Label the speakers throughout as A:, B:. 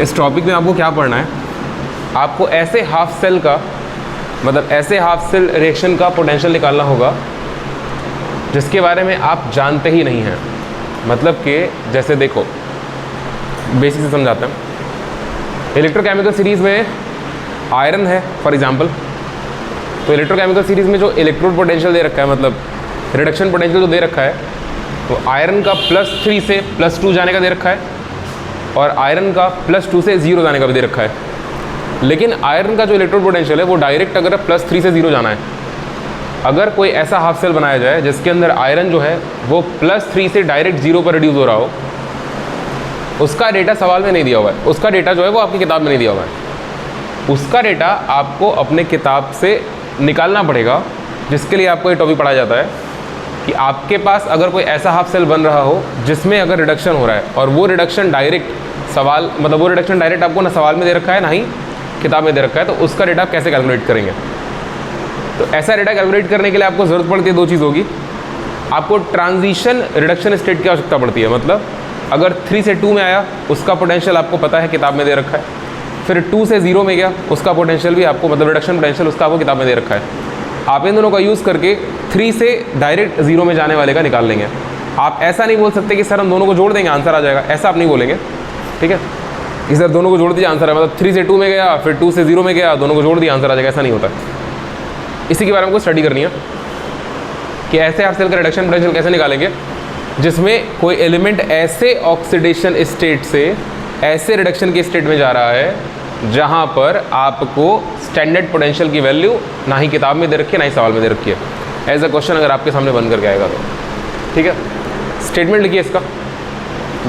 A: इस टॉपिक में आपको क्या पढ़ना है, आपको ऐसे हाफ सेल का मतलब ऐसे हाफ सेल रिएक्शन का पोटेंशियल निकालना होगा जिसके बारे में आप जानते ही नहीं हैं। मतलब कि जैसे देखो बेसिक से समझाते हैं। इलेक्ट्रोकेमिकल सीरीज़ में आयरन है फॉर एग्जांपल, तो इलेक्ट्रोकेमिकल सीरीज़ में जो इलेक्ट्रोड पोटेंशियल दे रखा है मतलब रिडक्शन पोटेंशियल जो दे रखा है, तो आयरन का +3 से +2 जाने का दे रखा है और आयरन का +2 से 0 जाने का भी दे रखा है। लेकिन आयरन का जो इलेक्ट्रोड पोटेंशियल है वो डायरेक्ट अगर +3 से 0 जाना है, अगर कोई ऐसा हाफ सेल बनाया जाए जिसके अंदर आयरन जो है वो +3 से डायरेक्ट 0 पर रिड्यूस हो रहा हो, उसका डेटा सवाल में नहीं दिया हुआ है, उसका डेटा जो है वो आपकी किताब में नहीं दिया हुआ है। उसका डेटा आपको अपने किताब से निकालना पड़ेगा, जिसके लिए आपको ये टॉपिक पढ़ाया जाता है कि आपके पास अगर कोई ऐसा हाफ सेल बन रहा हो जिसमें अगर रिडक्शन हो रहा है और वो रिडक्शन डायरेक्ट सवाल मतलब वो रिडक्शन डायरेक्ट आपको ना सवाल में दे रखा है ना ही किताब में दे रखा है, तो उसका डेटा आप कैसे कैलकुलेट करेंगे। तो ऐसा डेटा कैलकुलेट करने के लिए आपको ज़रूरत पड़ती है दो चीज़ होगी। आपको ट्रांजिशन रिडक्शन स्टेट की आवश्यकता पड़ती है, मतलब अगर 3 से 2 में आया उसका पोटेंशियल आपको पता है किताब में दे रखा है, फिर 2 से 0 में गया उसका पोटेंशियल भी आपको मतलब रिडक्शन पोटेंशियल उसका आपको किताब में दे रखा है। आप इन दोनों का यूज़ करके 3 से डायरेक्ट 0 में जाने वाले का निकाल लेंगे। आप ऐसा नहीं बोल सकते कि सर हम दोनों को जोड़ देंगे आंसर आ जाएगा, ऐसा आप नहीं बोलेंगे, ठीक है। कि सर दोनों को जोड़ दीजिए आंसर है, मतलब 3 से 2 में गया फिर 2 से 0 में गया, दोनों को जोड़ दिया आंसर आ जाएगा, ऐसा नहीं होता। इसी के बारे में हमको स्टडी करनी है कि ऐसे हाफ सेल का रिडक्शन पोटेंशियल कैसे निकालेंगे जिसमें कोई एलिमेंट ऐसे ऑक्सीडेशन स्टेट से ऐसे रिडक्शन के स्टेट में जा रहा है जहाँ पर आपको स्टैंडर्ड पोटेंशियल की वैल्यू ना ही किताब में दे रखी है ना ही सवाल में दे रखी है। एज अ क्वेश्चन अगर आपके सामने बन करके आएगा तो ठीक है। स्टेटमेंट लिखिए इसका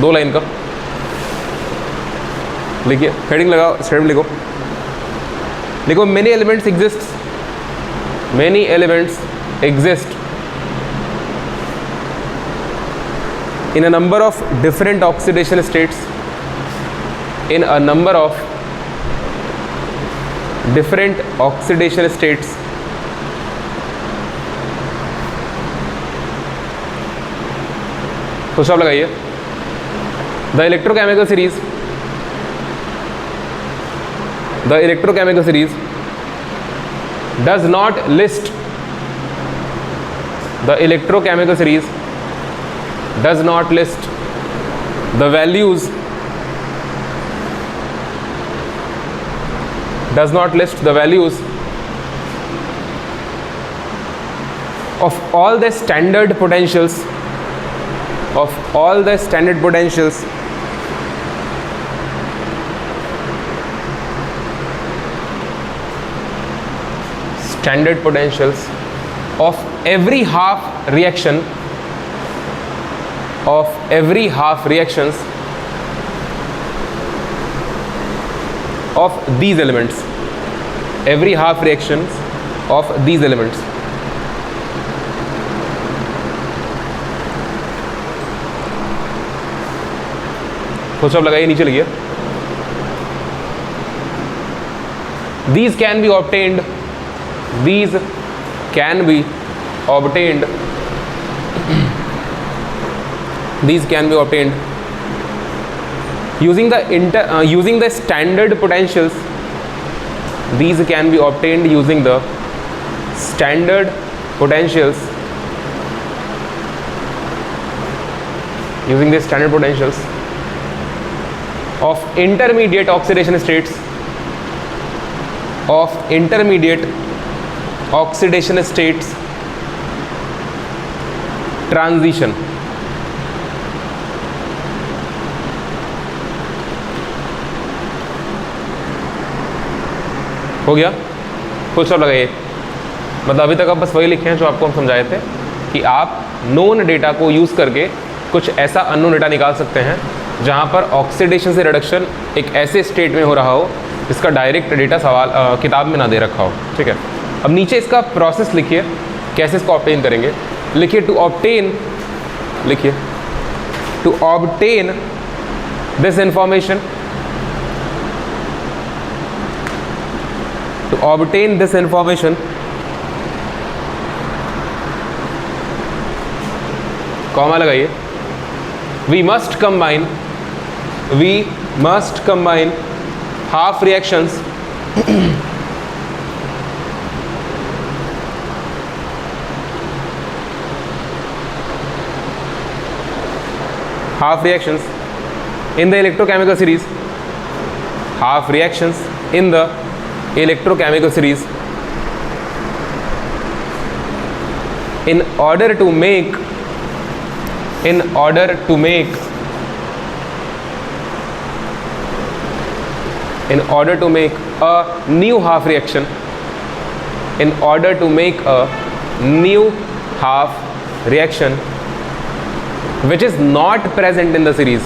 A: 2 लाइन का लिखिए, हेडिंग लगाओ, स्टेटमेंट लिखो। लिखो many elements exist in a number of different oxidation states, in a number of different oxidation states तो सब लगाइए। the electrochemical series does not list the electrochemical series does not list the values of all the standard potentials of every half reactions of these elements, every half reactions of these elements। तो सब लगाइए, नीचे लिखिए। these can be obtained using the standard potentials of intermediate oxidation states transition। हो गया, full stop लगाइए। मतलब अभी तक आप बस वही लिखे हैं जो आपको हम समझाए थे कि आप नोन डेटा को यूज़ करके कुछ ऐसा अननोन डेटा निकाल सकते हैं जहाँ पर ऑक्सीडेशन से रिडक्शन एक ऐसे स्टेट में हो रहा हो जिसका डायरेक्ट डेटा सवाल किताब में ना दे रखा हो, ठीक है। अब नीचे इसका प्रोसेस लिखिए, कैसे इसको ऑब्टेन करेंगे। लिखिए to obtain this information to obtain this information comma लगाइए, we must combine we must combine half reactions in the electrochemical series, half reactions in the electrochemical series in order to make a new half reaction, in order to make a new half reaction which is not present in the series.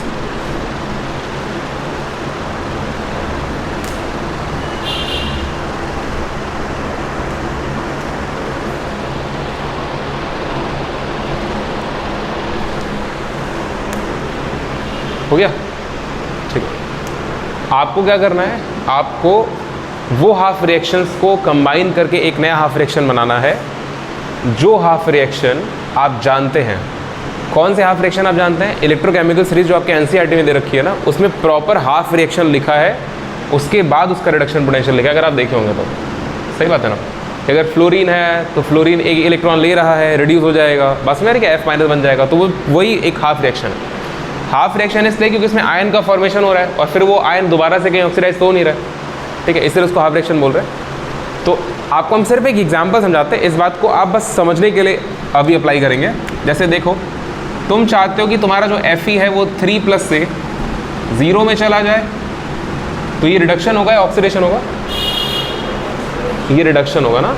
A: हो गया? ठीक है। आपको क्या करना है, आपको वो हाफ रिएक्शंस को कंबाइन करके एक नया हाफ रिएक्शन बनाना है। जो हाफ रिएक्शन आप जानते हैं, कौन से हाफ रिएक्शन आप जानते हैं? इलेक्ट्रोकेमिकल सीरीज जो आपके एनसीईआरटी में दे रखी है ना, उसमें प्रॉपर हाफ रिएक्शन लिखा है, उसके बाद उसका रिडक्शन पोटेंशियल लिखा है। अगर आप देखे होंगे तो सही बात है ना, कि अगर फ्लोरीन है तो फ्लोरीन एक इलेक्ट्रॉन ले रहा है, रिड्यूस हो जाएगा, बस में क्या F- बन जाएगा, तो वो वही एक हाफ रिएक्शन है। हाफ रिएक्शन इसलिए क्योंकि इसमें आयन का फॉर्मेशन हो रहा है और फिर वो आयन दोबारा से कहीं ऑक्सीडाइज तो हो नहीं रहा है, ठीक है, इसलिए उसको हाफ रिएक्शन बोल रहे हैं। तो आपको हम सिर्फ एक एग्जाम्पल समझाते हैं, इस बात को आप बस समझने के लिए अभी अप्लाई करेंगे। जैसे देखो, तुम चाहते हो कि तुम्हारा जो Fe है वो 3+ से 0 में चला जाए, तो ये रिडक्शन होगा या ऑक्सीडेशन होगा? ये रिडक्शन होगा ना,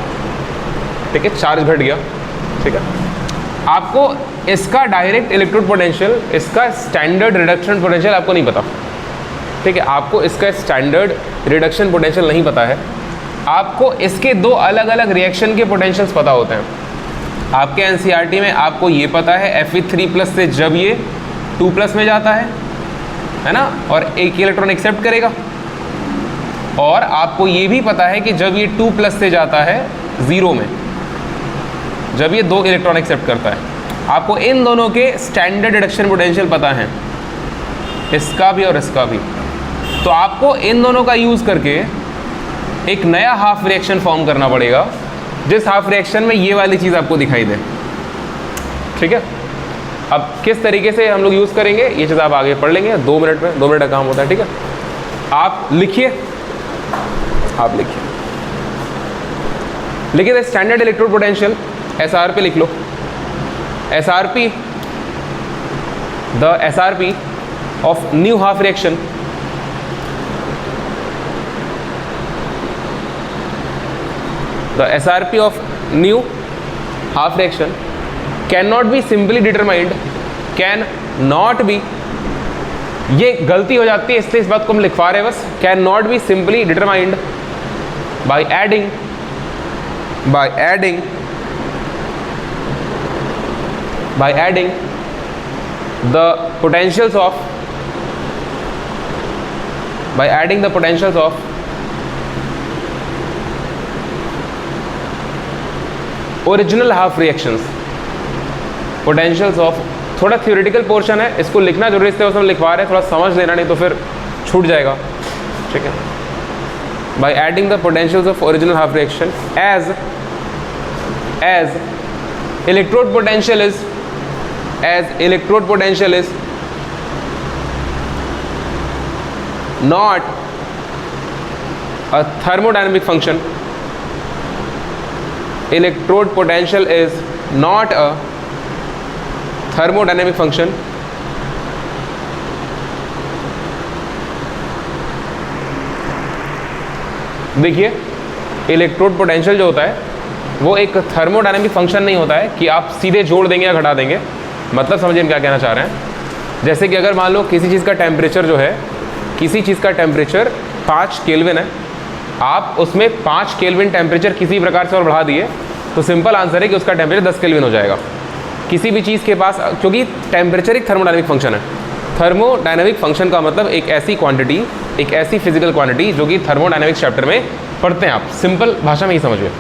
A: ठीक है, चार्ज घट गया, ठीक है। आपको इसका डायरेक्ट इलेक्ट्रोड पोटेंशियल, इसका स्टैंडर्ड रिडक्शन पोटेंशियल आपको नहीं पता, ठीक है, आपको इसका स्टैंडर्ड रिडक्शन पोटेंशियल नहीं पता है। आपको इसके दो अलग अलग रिएक्शन के पोटेंशियल्स पता होते हैं। आपके एनसीईआरटी में आपको ये पता है Fe3+ से जब ये 2+ में जाता है ना, और एक इलेक्ट्रॉन एक्सेप्ट करेगा, और आपको ये भी पता है कि जब ये 2+ से जाता है 0 में, जब ये 2 इलेक्ट्रॉन एक्सेप्ट करता है। आपको इन दोनों के स्टैंडर्ड रिडक्शन पोटेंशियल पता है, इसका भी और इसका भी। तो आपको इन दोनों का यूज़ करके एक नया हाफ रिएक्शन फॉर्म करना पड़ेगा, जिस हाफ रिएक्शन में ये वाली चीज़ आपको दिखाई दे, ठीक है। अब किस तरीके से हम लोग यूज़ करेंगे ये चीज़ आप आगे पढ़ लेंगे 2 मिनट में, 2 मिनट का काम होता है, ठीक है। आप लिखिए, आप लिखिए स्टैंडर्ड इलेक्ट्रोड पोटेंशियल SR पे लिख लो। SRP, the SRP of new half reaction, the SRP of new half reaction cannot be simply determined, cannot be, ये गलती हो जाती है इसलिए इस बात को हम लिखवा रहे हैं बस, cannot be simply determined by adding the potentials of original half reactions, potentials of, थोड़ा थ्योरेटिकल पोर्शन है, इसको लिखना जरूरी है, उसमें लिखवा रहे हैं, थोड़ा समझ लेना, नहीं तो फिर छूट जाएगा, ठीक है। By adding the potentials of original half reaction as electrode potential is not a thermodynamic function, electrode potential is not a thermodynamic function, देखिए इलेक्ट्रोड पोटेंशियल जो होता है वो एक थर्मोडायनेमिक फंक्शन नहीं होता है कि आप सीधे जोड़ देंगे या घटा देंगे। मतलब समझिए हम क्या कहना चाह रहे हैं। जैसे कि अगर मान लो किसी चीज़ का टेम्परेचर जो है, किसी चीज़ का टेम्परेचर 5 केल्विन है, आप उसमें 5 केल्विन टेम्परेचर किसी प्रकार से और बढ़ा दिए तो सिंपल आंसर है कि उसका टेम्परेचर 10 केल्विन हो जाएगा। किसी भी चीज़ के पास, क्योंकि टेम्परेचर एक थर्मोडायनेमिक फंक्शन है। थर्मोडायनेमिक फंक्शन का मतलब एक ऐसी क्वांटिटी, एक ऐसी फिजिकल क्वांटिटी जो कि थर्मोडायनेमिक्स चैप्टर में पढ़ते हैं आप, सिंपल भाषा में ही समझिए।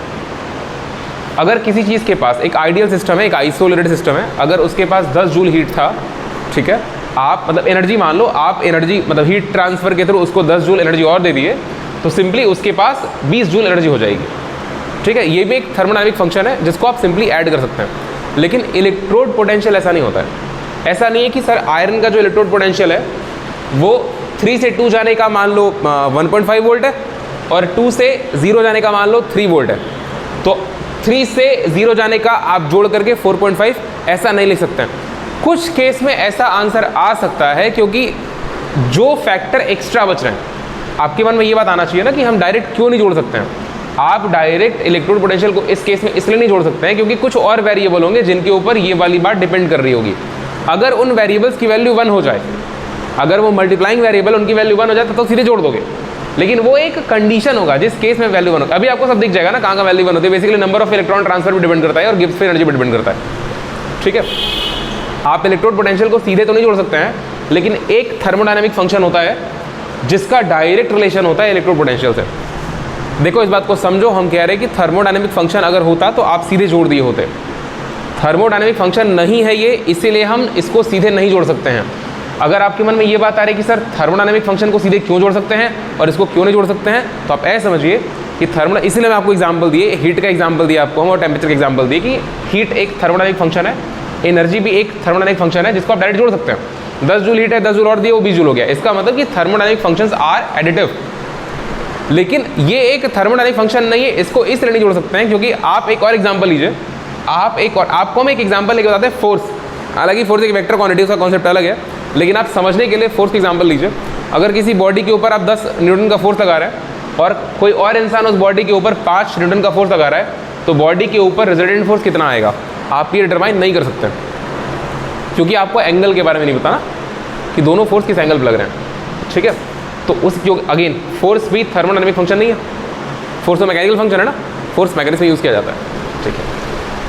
A: अगर किसी चीज़ के पास एक आइडियल सिस्टम है, एक आइसोलेटेड सिस्टम है, अगर उसके पास 10 जूल हीट था, ठीक है, आप मतलब एनर्जी मान लो, आप एनर्जी मतलब हीट ट्रांसफर के थ्रू उसको 10 जूल एनर्जी और दे दिए तो सिंपली उसके पास 20 जूल एनर्जी हो जाएगी। ठीक है, ये भी एक थर्मोडायनेमिक फंक्शन है जिसको आप सिंपली ऐड कर सकते हैं। लेकिन इलेक्ट्रोड पोटेंशियल ऐसा नहीं होता है। ऐसा नहीं है कि सर आयरन का जो इलेक्ट्रोड पोटेंशियल है वो 3 से 2 जाने का मान लो 1.5 वोल्ट है और 2 से 0 जाने का मान लो 3 वोल्ट है, तो 3 से 0 जाने का आप जोड़ करके 4.5 ऐसा नहीं लिख सकते हैं। कुछ केस में ऐसा आंसर आ सकता है क्योंकि जो फैक्टर एक्स्ट्रा बच रहे हैं, आपके मन में ये बात आना चाहिए ना कि हम डायरेक्ट क्यों नहीं जोड़ सकते हैं। आप डायरेक्ट इलेक्ट्रोड पोटेंशियल को इस केस में इसलिए नहीं जोड़ सकते हैं क्योंकि कुछ और वेरिएबल होंगे जिनके ऊपर ये वाली बात डिपेंड कर रही होगी। अगर उन वेरिएबल्स की वैल्यू 1 हो जाए, अगर वो मल्टीप्लाइंग वेरिएबल उनकी वैल्यू 1 हो जाए तो सीधे जोड़ दोगे, लेकिन वो एक कंडीशन होगा जिस केस में वैल्यू 1 होगा। अभी आपको सब दिख जाएगा ना कहाँ का वैल्यू 1 होती है। Basically number of electron transfer भी डिपेंड करता है और गिब्स फ्री एनर्जी भी डिपेंड करता है। ठीक है, आप इलेक्ट्रोड पोटेंशियल को सीधे तो नहीं जोड़ सकते हैं, लेकिन एक थर्मोडायनेमिक फंक्शन होता है जिसका डायरेक्ट रिलेशन होता है इलेक्ट्रोड पोटेंशियल से। देखो इस बात को समझो, हम कह रहे हैं कि थर्मोडायनेमिक फंक्शन अगर होता तो आप सीधे जोड़ दिए होते। थर्मोडायनेमिक फंक्शन नहीं है ये, इसीलिए हम इसको सीधे नहीं जोड़ सकते हैं। अगर आपके मन में ये बात आ रही है कि सर थर्मोडायनेमिक फंक्शन को सीधे क्यों जोड़ सकते हैं और इसको क्यों नहीं जोड़ सकते हैं, तो आप ऐसे समझिए कि इसलिए मैं आपको एग्जाम्पल दिए, हीट का एग्जाम्पल दिया आपको हम और टेम्परेचर का एग्जाम्पल दिए कि हीट एक थर्मोडायनेमिक फंक्शन है, एनर्जी भी एक थर्मोडायनेमिक फंक्शन है जिसको आप डायरेक्ट जोड़ सकते हैं। 10 जूल हीट है, 10 जूल और दिए, वो 20 जूल हो गया। इसका मतलब कि थर्मोडायनेमिक फंक्शंस आर एडिटिव। लेकिन ये एक थर्मोडायनेमिक फंक्शन नहीं है, इसको इसलिए नहीं जोड़ सकते हैं क्योंकि आप एक और एग्जाम्पल लीजिए। आपको हम एक एग्जाम्पल लेके बताते हैं फोर्स। हालांकि फोर्स एक वेक्टर क्वांटिटी, उसका कॉन्सेप्ट अलग है, लेकिन आप समझने के लिए फोर्स का एग्जाम्पल लीजिए। अगर किसी बॉडी के ऊपर आप 10 न्यूटन का फोर्स लगा रहे हैं और कोई और इंसान उस बॉडी के ऊपर 5 न्यूटन का फोर्स लगा रहा है, तो बॉडी के ऊपर रिजल्टेंट फोर्स कितना आएगा आप ये डिटरमाइन नहीं कर सकते, क्योंकि आपको एंगल के बारे में नहीं पता ना कि दोनों फोर्स किस एंगल पर लग रहे हैं। ठीक है, तो उस जो अगेन फोर्स भी थर्मोडायनेमिक फंक्शन नहीं है, फोर्स तो मैकेनिकल फंक्शन है ना, फोर्स मैकेनिक्स में यूज़ किया जाता है। ठीक है,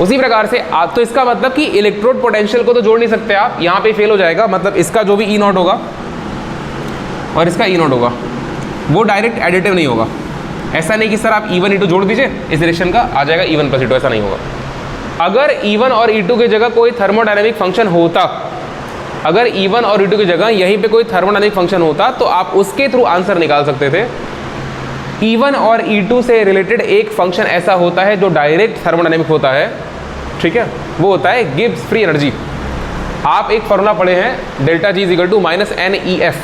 A: उसी प्रकार से आप, तो इसका मतलब कि इलेक्ट्रोड पोटेंशियल को तो जोड़ नहीं सकते आप, यहाँ पे फेल हो जाएगा। मतलब इसका जो भी E0 होगा और इसका E0 होगा वो डायरेक्ट एडिटिव नहीं होगा। ऐसा नहीं कि सर आप E1 E2 जोड़ दीजिए इस रिलेशन का आ जाएगा E1 + E2, ऐसा नहीं होगा। अगर E1 और E2 की जगह कोई थर्मोडायनेमिक फंक्शन होता, अगर E1 और E2 की जगह यहीं पे कोई थर्मोडायनेमिक फंक्शन होता तो आप उसके थ्रू आंसर निकाल सकते थे। E1 और E2 से रिलेटेड एक फंक्शन ऐसा होता है जो डायरेक्ट थर्मोडायनेमिक होता है। ठीक है, वो होता है गिब्स फ्री एनर्जी। आप एक फॉर्मूला पढ़े हैं, डेल्टा G = -NEF,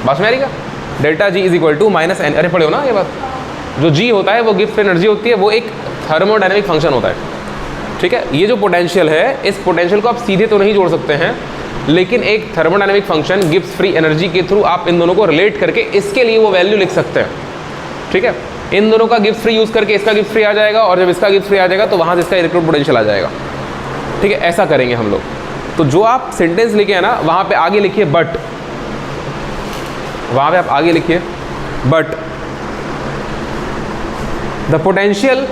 A: बात में आ रही का? डेल्टा G = -N, अरे पढ़े हो ना ये बात। जो G होता है वो गिब्स फ्री एनर्जी होती है, वो एक थर्मोडायनेमिक फंक्शन होता है। ठीक है, ये जो पोटेंशियल है, इस पोटेंशियल को आप सीधे तो नहीं जोड़ सकते हैं, लेकिन एक thermodynamic function Gibbs free energy के थ्रू आप इन दोनों को रिलेट करके इसके लिए वो वैल्यू लिख सकते हैं। ठीक है, इन दोनों का गिब्स फ्री यूज़ करके इसका गिब्स फ्री आ जाएगा, और जब इसका गिब्स फ्री आ जाएगा तो वहाँ से इसका इलेक्ट्रोड पोटेंशियल आ जाएगा। ठीक है, ऐसा करेंगे हम लोग। तो जो आप सेंटेंस लिखे हैं ना, वहाँ पे आगे लिखिए बट, वहाँ पे आप आगे लिखिए but the potential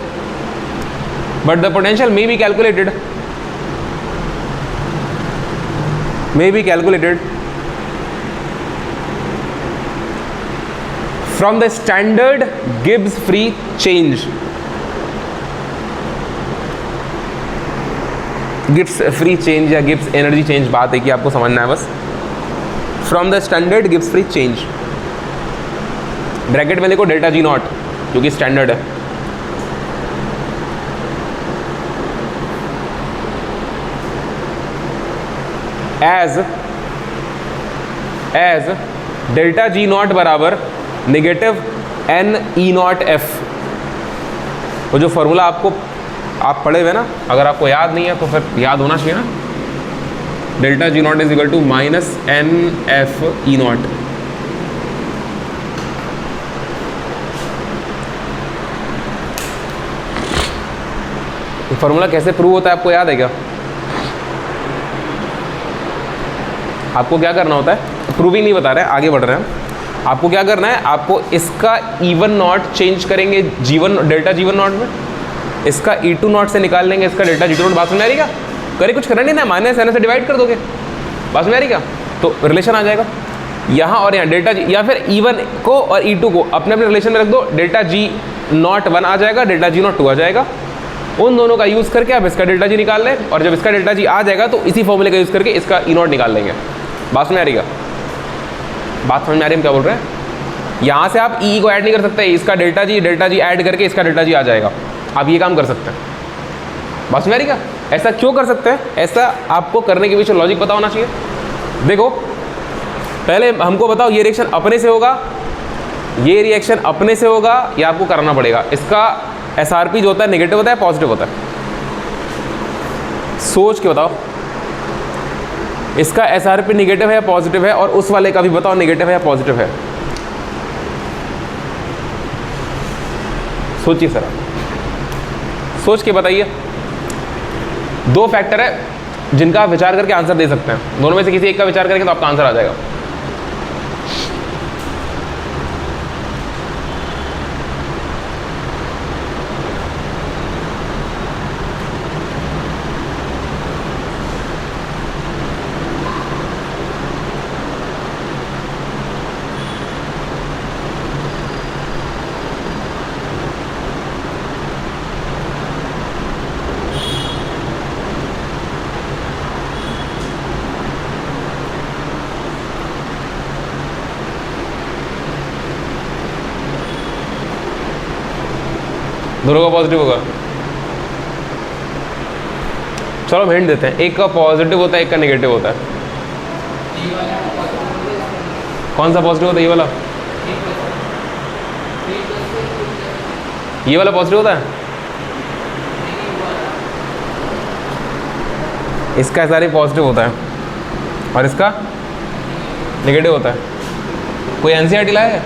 A: may be calculated from the standard Gibbs free change. Gibbs free change या गिब्स एनर्जी चेंज, बात है कि आपको समझना है बस। From the standard Gibbs free change, bracket में लिखो डेल्टा G0 जो कि स्टैंडर्ड है। एज डेल्टा G0 बराबर -NE0F। वो जो फॉर्मूला आपको आप पढ़े हुए ना, अगर आपको याद नहीं है तो फिर याद होना चाहिए ना। Delta G0 = -NFE0। फॉर्मूला कैसे प्रूव होता है आपको याद है क्या? आपको क्या करना होता है, प्रूविंग नहीं बता रहे हैं, आगे बढ़ रहे हैं। आपको क्या करना है, आपको इसका E1 चेंज करेंगे डेल्टा G1 में, इसका E2 से निकाल लेंगे इसका डेल्टा G2। बात समझ आ रही क्या? करे कुछ करना नहीं ना, -n से डिवाइड कर दोगे, बात समझ आ रही क्या? तो रिलेशन आ जाएगा यहाँ और यहाँ डेल्टा G, या फिर E1 को और E2 को अपने अपने रिलेशन में रख दो। डेल्टा G0 1 आ जाएगा, डेल्टा G0 2 आ जाएगा। उन दोनों का यूज़ करके आप इसका डेल्टा G निकाल लें, और जब इसका डेल्टा G आ जाएगा तो इसी फॉर्मूले का यूज़ करके इसका E0 निकाल लेंगे। बात समझ आ रही है? बात समझ में आ रही है हम क्या बोल रहे हैं? यहाँ से आप ई को ऐड नहीं कर सकते, इसका डेल्टा जी ऐड करके इसका डेल्टा जी आ जाएगा, आप ये काम कर सकते हैं। बात समझ आ रही है? ऐसा क्यों कर सकते हैं? ऐसा आपको करने के पीछे लॉजिक पता होना चाहिए। देखो पहले हमको बताओ, ये रिएक्शन अपने से होगा, ये रिएक्शन अपने से होगा, या आपको करना पड़ेगा? इसका एसआरपी जो होता है नेगेटिव होता है पॉजिटिव होता है? सोच के बताओ, इसका एसआरपी नेगेटिव है या पॉजिटिव है? और उस वाले का भी बताओ नेगेटिव है या पॉजिटिव है? सोचिए सर, सोच के बताइए। दो फैक्टर है जिनका आप विचार करके आंसर दे सकते हैं, दोनों में से किसी एक का विचार करेंगे तो आपका आंसर आ जाएगा। दोनों का पॉजिटिव होगा? चलो हम हिंट देते हैं, एक का पॉजिटिव होता है एक का नेगेटिव होता है। कौन सा पॉजिटिव होता है? ये वाला, ये वाला पॉजिटिव होता है। इसका सारे पॉजिटिव होता है और इसका नेगेटिव होता है। कोई एनसीईआरटी लाया है?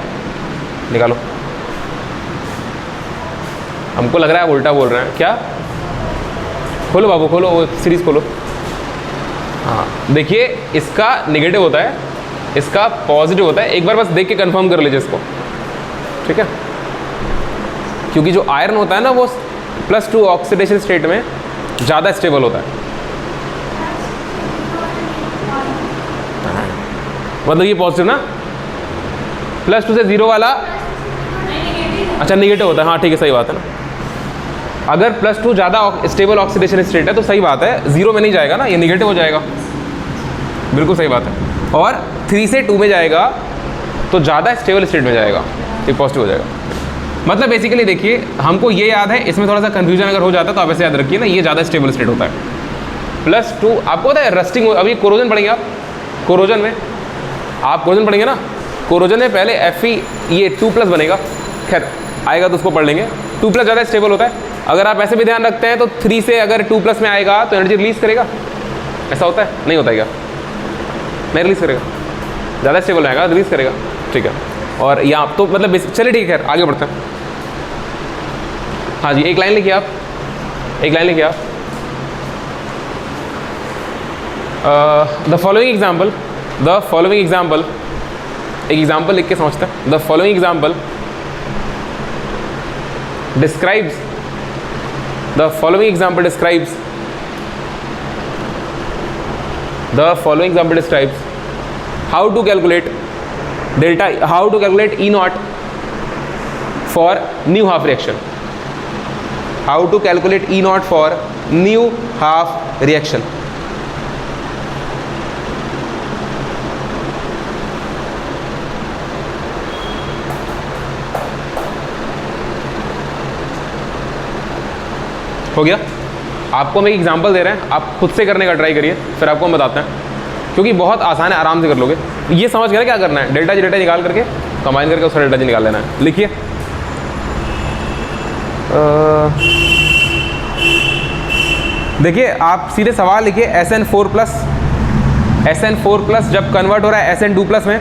A: निकालो। हमको लग रहा है आप उल्टा बोल रहे हैं क्या? खोलो बाबू, खोलो वो सीरीज खोलो। हाँ देखिए, इसका नेगेटिव होता है, इसका पॉजिटिव होता है। एक बार बस देख के कंफर्म कर लीजिए इसको, ठीक है? क्योंकि जो आयरन होता है ना वो +2 ऑक्सीडेशन स्टेट में ज़्यादा स्टेबल होता है। मतलब ये पॉजिटिव ना, +2 से 0 वाला, अच्छा नेगेटिव होता है। हाँ ठीक है, सही बात है ना। अगर +2 ज़्यादा स्टेबल ऑक्सीडेशन स्टेट है तो सही बात है, 0 में नहीं जाएगा ना, ये नेगेटिव हो जाएगा। बिल्कुल सही बात है। और 3 से 2 में जाएगा तो ज़्यादा स्टेबल स्टेट में जाएगा, ये पॉजिटिव हो जाएगा। मतलब बेसिकली देखिए, हमको ये याद है, इसमें थोड़ा सा कन्फ्यूजन अगर हो जाता है तो आप ऐसे याद रखिए ना, ये ज़्यादा स्टेबल स्टेट होता है। +2 आपको पता है रस्टिंग, अभी कोरोजन पढ़ेंगे आप, कोरोजन में आप कोरोजन पढ़ेंगे ना, कोरोजन में पहले Fe ये 2+ बनेगा, खैर आएगा तो उसको पढ़ लेंगे। 2+ ज़्यादा स्टेबल होता है। अगर आप ऐसे भी ध्यान रखते हैं तो 3 से अगर 2+ में आएगा तो एनर्जी रिलीज करेगा, ऐसा होता है? नहीं होता है क्या? नहीं रिलीज करेगा, ज़्यादा स्टेबल आएगा रिलीज करेगा, ठीक है। और यहाँ तो मतलब चलिए ठीक है, खैर आगे बढ़ते हैं। हाँ जी, एक लाइन लिखिए आप, एक लाइन लिखिए आप। The following example, the following example, एक एग्जाम्पल लिख के समझते हैं। The following example describes, the following example describes, the following example describes how to calculate delta, how to calculate E0 for new half reaction, how to calculate E0 for new half reaction। हो गया? आपको हम एक example दे रहे हैं, आप खुद से करने का ट्राई करिए, फिर आपको हम बताते हैं, क्योंकि बहुत आसान है, आराम से कर लोगे। ये समझ गए क्या करना है? डेल्टा जी निकाल करके कंबाइन करके उसका डेल्टा जी निकाल लेना है। लिखिए, देखिए आप सीधे सवाल लिखिए, SN4+ जब कन्वर्ट हो रहा है SN2+ में,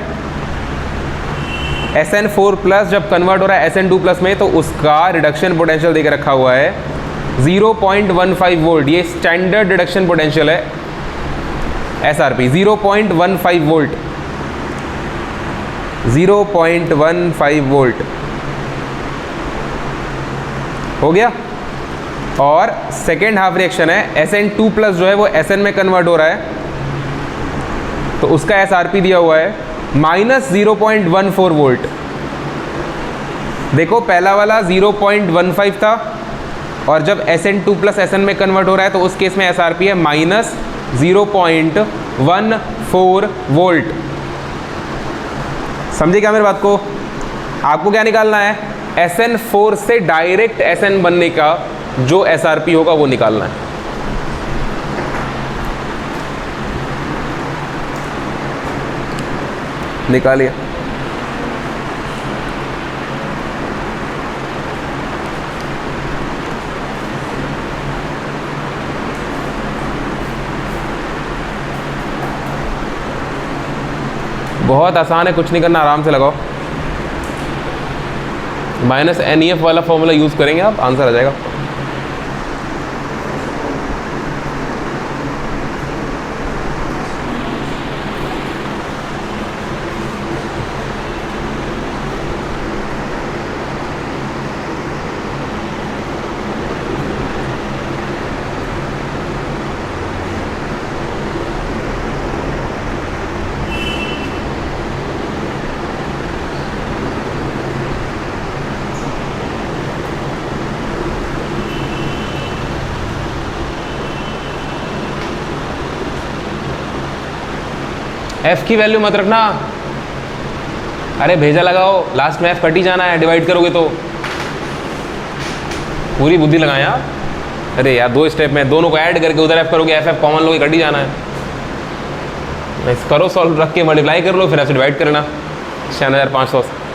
A: SN4+ जब कन्वर्ट हो रहा है SN2+ में, तो उसका रिडक्शन पोटेंशियल देके रखा हुआ है 0.15 वोल्ट। ये स्टैंडर्ड रिडक्शन पोटेंशियल है SRP, 0.15 वोल्ट, 0.15 वोल्ट हो गया। और सेकेंड हाफ रिएक्शन है SN2+ जो है वो SN में कन्वर्ट हो रहा है, तो उसका SRP दिया हुआ है -0.14 वोल्ट। देखो पहला वाला 0.15 था, और जब SN2+ SN में कन्वर्ट हो रहा है तो उस केस में SRP है -0.14 4 वोल्ट। समझे क्या मेरी बात को? आपको क्या निकालना है? SN4 से डायरेक्ट SN बनने का जो SRP होगा वो निकालना है। निकालिए। बहुत आसान है, कुछ नहीं करना, आराम से लगाओ। -NEF वाला फॉर्मूला यूज करेंगे आप, आंसर आ जाएगा। F की वैल्यू मत रखना। अरे भेजा लगाओ, लास्ट में F कट ही जाना है, डिवाइड करोगे तो। पूरी बुद्धि लगाएं आप। अरे यार 2 स्टेप में दोनों को ऐड करके उधर F करोगे, F कॉमन लोगे, कट ही जाना है। करो सॉल्व, रख के मल्टीप्लाई कर लो, फिर ऐसे डिवाइड करना 6500 से।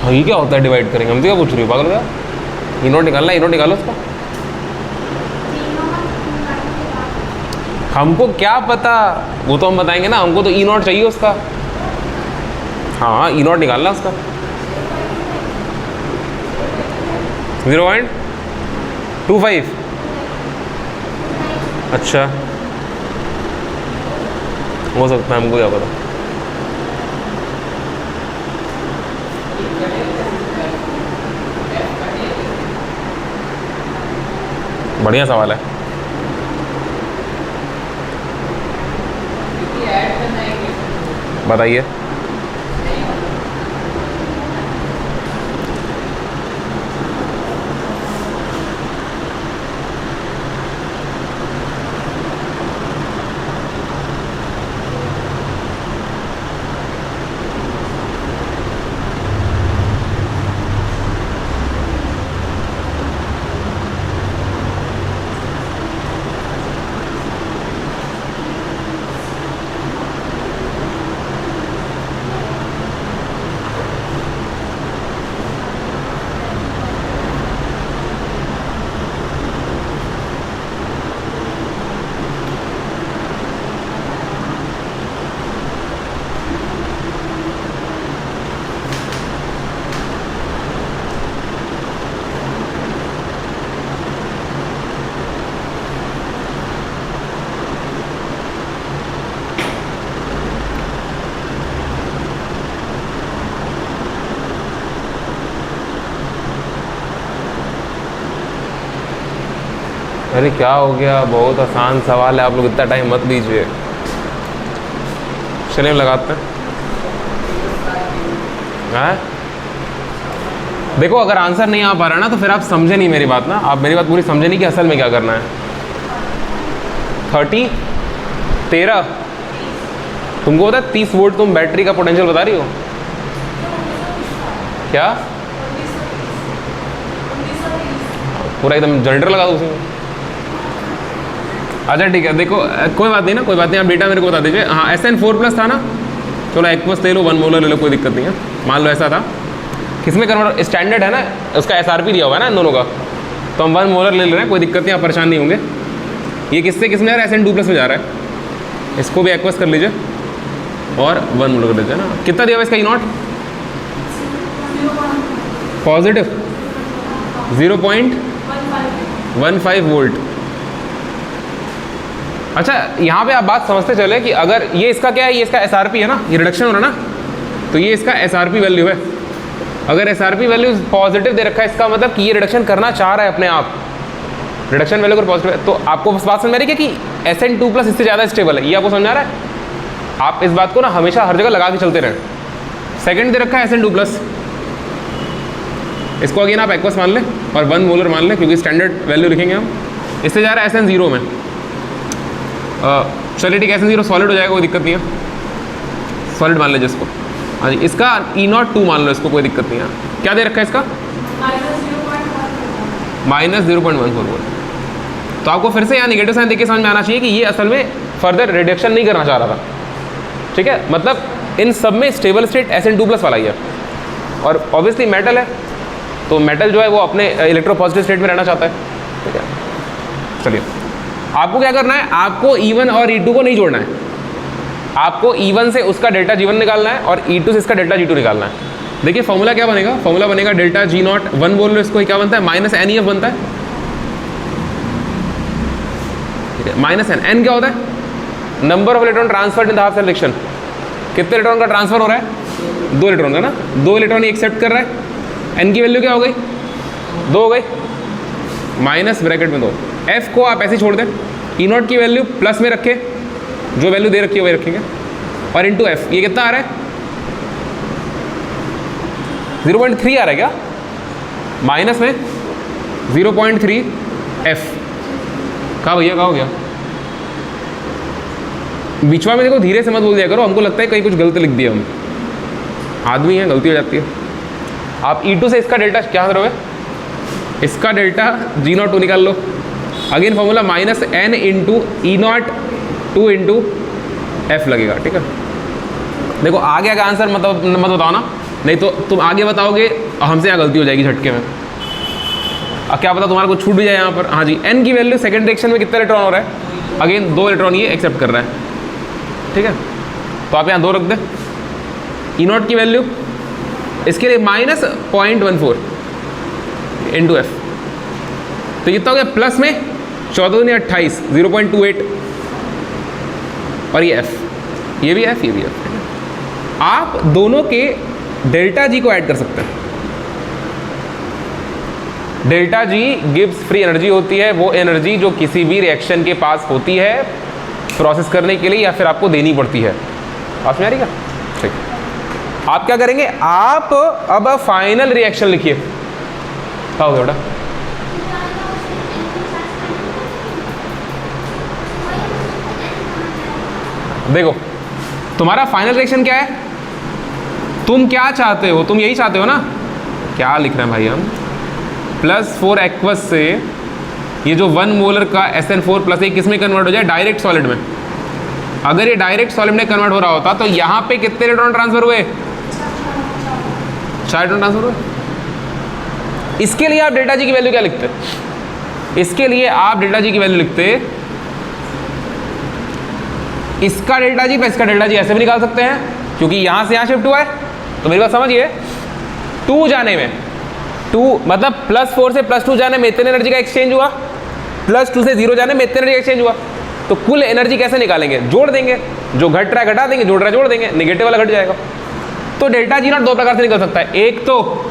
A: हाँ, ये क्या होता है डिवाइड करेंगे? हम तो क्या पूछ रही हो पागल का? इनोट निकालना, इनोट निकालो उसका। हमको क्या पता, वो तो हम बताएंगे ना, हमको तो ई नॉट चाहिए उसका। हाँ, ई नॉट निकालना उसका। 0.25। अच्छा, हो सकता है, हमको क्या पता। बढ़िया सवाल है। बताइए। अरे क्या हो गया, बहुत आसान सवाल है, आप लोग इतना टाइम मत लीजिए। चलिए लगाते हैं। हाँ देखो अगर आंसर नहीं आ पा रहा ना तो फिर आप समझे नहीं मेरी बात ना, आप मेरी बात पूरी समझे नहीं कि असल में क्या करना है। 30 13 तुमको पता है 30 वोल्ट तुम बैटरी का पोटेंशियल बता रही हो क्या? पूरा एकदम जनरेटर लगा दो उसमें। अच्छा ठीक है, देखो कोई बात नहीं ना, कोई बात नहीं, आप डेटा मेरे को बता दीजिए। हाँ SN4+ था ना, चलो एक्वस ले लो, 1 मोलर ले लो, कोई दिक्कत नहीं है। मान लो ऐसा था, किसमें कन्वर्ट स्टैंडर्ड है ना, उसका SRP दिया हुआ है ना इन दोनों का, तो हम 1 मोलर ले रहे हैं, कोई दिक्कत नहीं, आप परेशान नहीं होंगे। ये किससे किसमें जा रहा है? SN2+ में जा रहा है, इसको भी एक्वस कर लीजिए और 1 मोलर कर लीजिए ना। कितना दिया हुआ इसका E0? Positive 0.15 volt. अच्छा यहाँ पे आप बात समझते चले कि अगर ये इसका क्या है, ये इसका SRP है ना, ये रिडक्शन हो रहा है ना, तो ये इसका SRP वैल्यू है। अगर SRP वैल्यू पॉजिटिव दे रखा है, इसका मतलब कि ये रिडक्शन करना चाह रहा है अपने आप, रिडक्शन वैल्यू अगर पॉजिटिव है, तो आपको बस बात समझ आ रही है कि SN2+ इससे ज़्यादा स्टेबल है, ये आपको समझ आ रहा है। आप इस बात को ना हमेशा हर जगह लगा के चलते रहें। सेकंड दे रखा है SN2+, इसको अगेन आप एक्वस मान लें और 1 मोलर मान लें, क्योंकि स्टैंडर्ड वैल्यू लिखेंगे हम। इससे जा रहा है SN0 में, चलिए ठीक है, SN0 सॉलिड हो जाएगा, कोई दिक्कत नहीं है, सॉलिड मान लीजिए इसको। हाँ जी, इसका E02 मान लो इसको, कोई दिक्कत नहीं है। क्या दे रखा है इसका? -0.14 वोल्ट। तो आपको फिर से यहाँ निगेटिव साइन देखिए समझ में आना चाहिए कि ये असल में फर्दर रिडक्शन नहीं करना चाह रहा था, ठीक है। मतलब इन सब में स्टेबल स्टेट SN2+ वाला ही है, और ऑब्वियसली मेटल है, तो मेटल जो है वो अपने इलेक्ट्रोपॉजिटिव स्टेट में रहना चाहता है, ठीक है। चलिए आपको क्या करना है, आपको E1 और E2 को नहीं जोड़ना है, आपको E1 से उसका डेल्टा G1 निकालना है और E2 से इसका डेल्टा G2 निकालना है। देखिए फॉर्मूला क्या बनेगा, फॉर्मूला बनेगा डेल्टा G0 1 बोल लो इसको, क्या बनता है -NEF बनता है, ठीक है। -N क्या होता है? Number of electron transferred in the half cell reaction. कितने इलेक्ट्रॉन का ट्रांसफर हो रहा है? 2 इलेक्ट्रॉन का ना, 2 इलेक्ट्रॉन एक्सेप्ट कर रहा है। N की वैल्यू क्या हो गई? 2 हो गई, माइनस ब्रैकेट में 2। F को आप ऐसे छोड़ दें, E0 की वैल्यू प्लस में रखें, जो वैल्यू दे रखी है वही रखेंगे, और इंटू F। ये कितना आ रहा है? 0.3 आ रहा है क्या? माइनस में 0.3 F। कहाँ भैया, कहाँ हो गया? बीचवा में देखो, धीरे से मत बोल दिया करो, हमको लगता है कहीं कुछ गलत लिख दिया, हम आदमी हैं, गलती हो जाती है। आप E2 से इसका डेल्टा क्या करोगे? इसका डेल्टा G02 निकाल लो। Again formula -N into E0 2 into F लगेगा, ठीक है। देखो आगे का आंसर मत बताओ ना, नहीं तो तुम आगे बताओगे और हमसे यहाँ गलती हो जाएगी झटके में। अब क्या पता तुम्हारा कुछ छूट भी जाए यहाँ पर। हाँ जी, N की वैल्यू सेकंड रिएक्शन में कितने इलेक्ट्रॉन हो रहा है? अगेन 2 इलेक्ट्रॉन ये एक्सेप्ट कर रहा है, ठीक है। तो आप यहाँ 2 रख दें। E0 की वैल्यू इसके लिए -0.14 इंटू F, तो कितना हो गया? प्लस में 14 दूनी 28 0.28, और ये F, ये भी F, ये भी F। आप दोनों के डेल्टा G को ऐड कर सकते हैं। Delta G Gibbs free energy होती है, वो एनर्जी जो किसी भी रिएक्शन के पास होती है प्रोसेस करने के लिए या फिर आपको देनी पड़ती है। आप समझ रही क्या? ठीक, आप क्या करेंगे, आप अब फाइनल रिएक्शन लिखिए। क्या हो गया बेटा? देखो तुम्हारा फाइनल रिएक्शन क्या है, तुम क्या चाहते हो? तुम यही चाहते हो ना? क्या लिख रहे हैं भाई हम? +4 एक्वस से ये जो 1 मोलर का SN4+ किस में कन्वर्ट हो जाए? डायरेक्ट सॉलिड में। अगर ये डायरेक्ट सॉलिड में कन्वर्ट हो रहा होता तो यहाँ पे कितने इलेक्ट्रॉन ट्रांसफर हुए? 4 इलेक्ट्रॉन ट्रांसफर हुए। इसके लिए आप डेल्टा G की वैल्यू क्या लिखते? इसके लिए आप डेल्टा G की वैल्यू लिखते, इसका डेल्टा G प्लस इसका डेल्टा G ऐसे भी निकाल सकते हैं, क्योंकि यहां से यहां शिफ्ट हुआ है। तो मेरी बात समझिए, 2 जाने में 2 मतलब +4 से +2 जाने में इतने एनर्जी का एक्सचेंज हुआ, +2 से 0 जाने में इतने एनर्जी का एक्सचेंज हुआ। तो कुल एनर्जी कैसे निकालेंगे? जोड़ देंगे, जो घट रहा है घटा देंगे, जोड़ रहा है जोड़ देंगे, नेगेटिव वाला घट जाएगा। तो डेल्टा G0 2 प्रकार से निकल सकता है। एक तो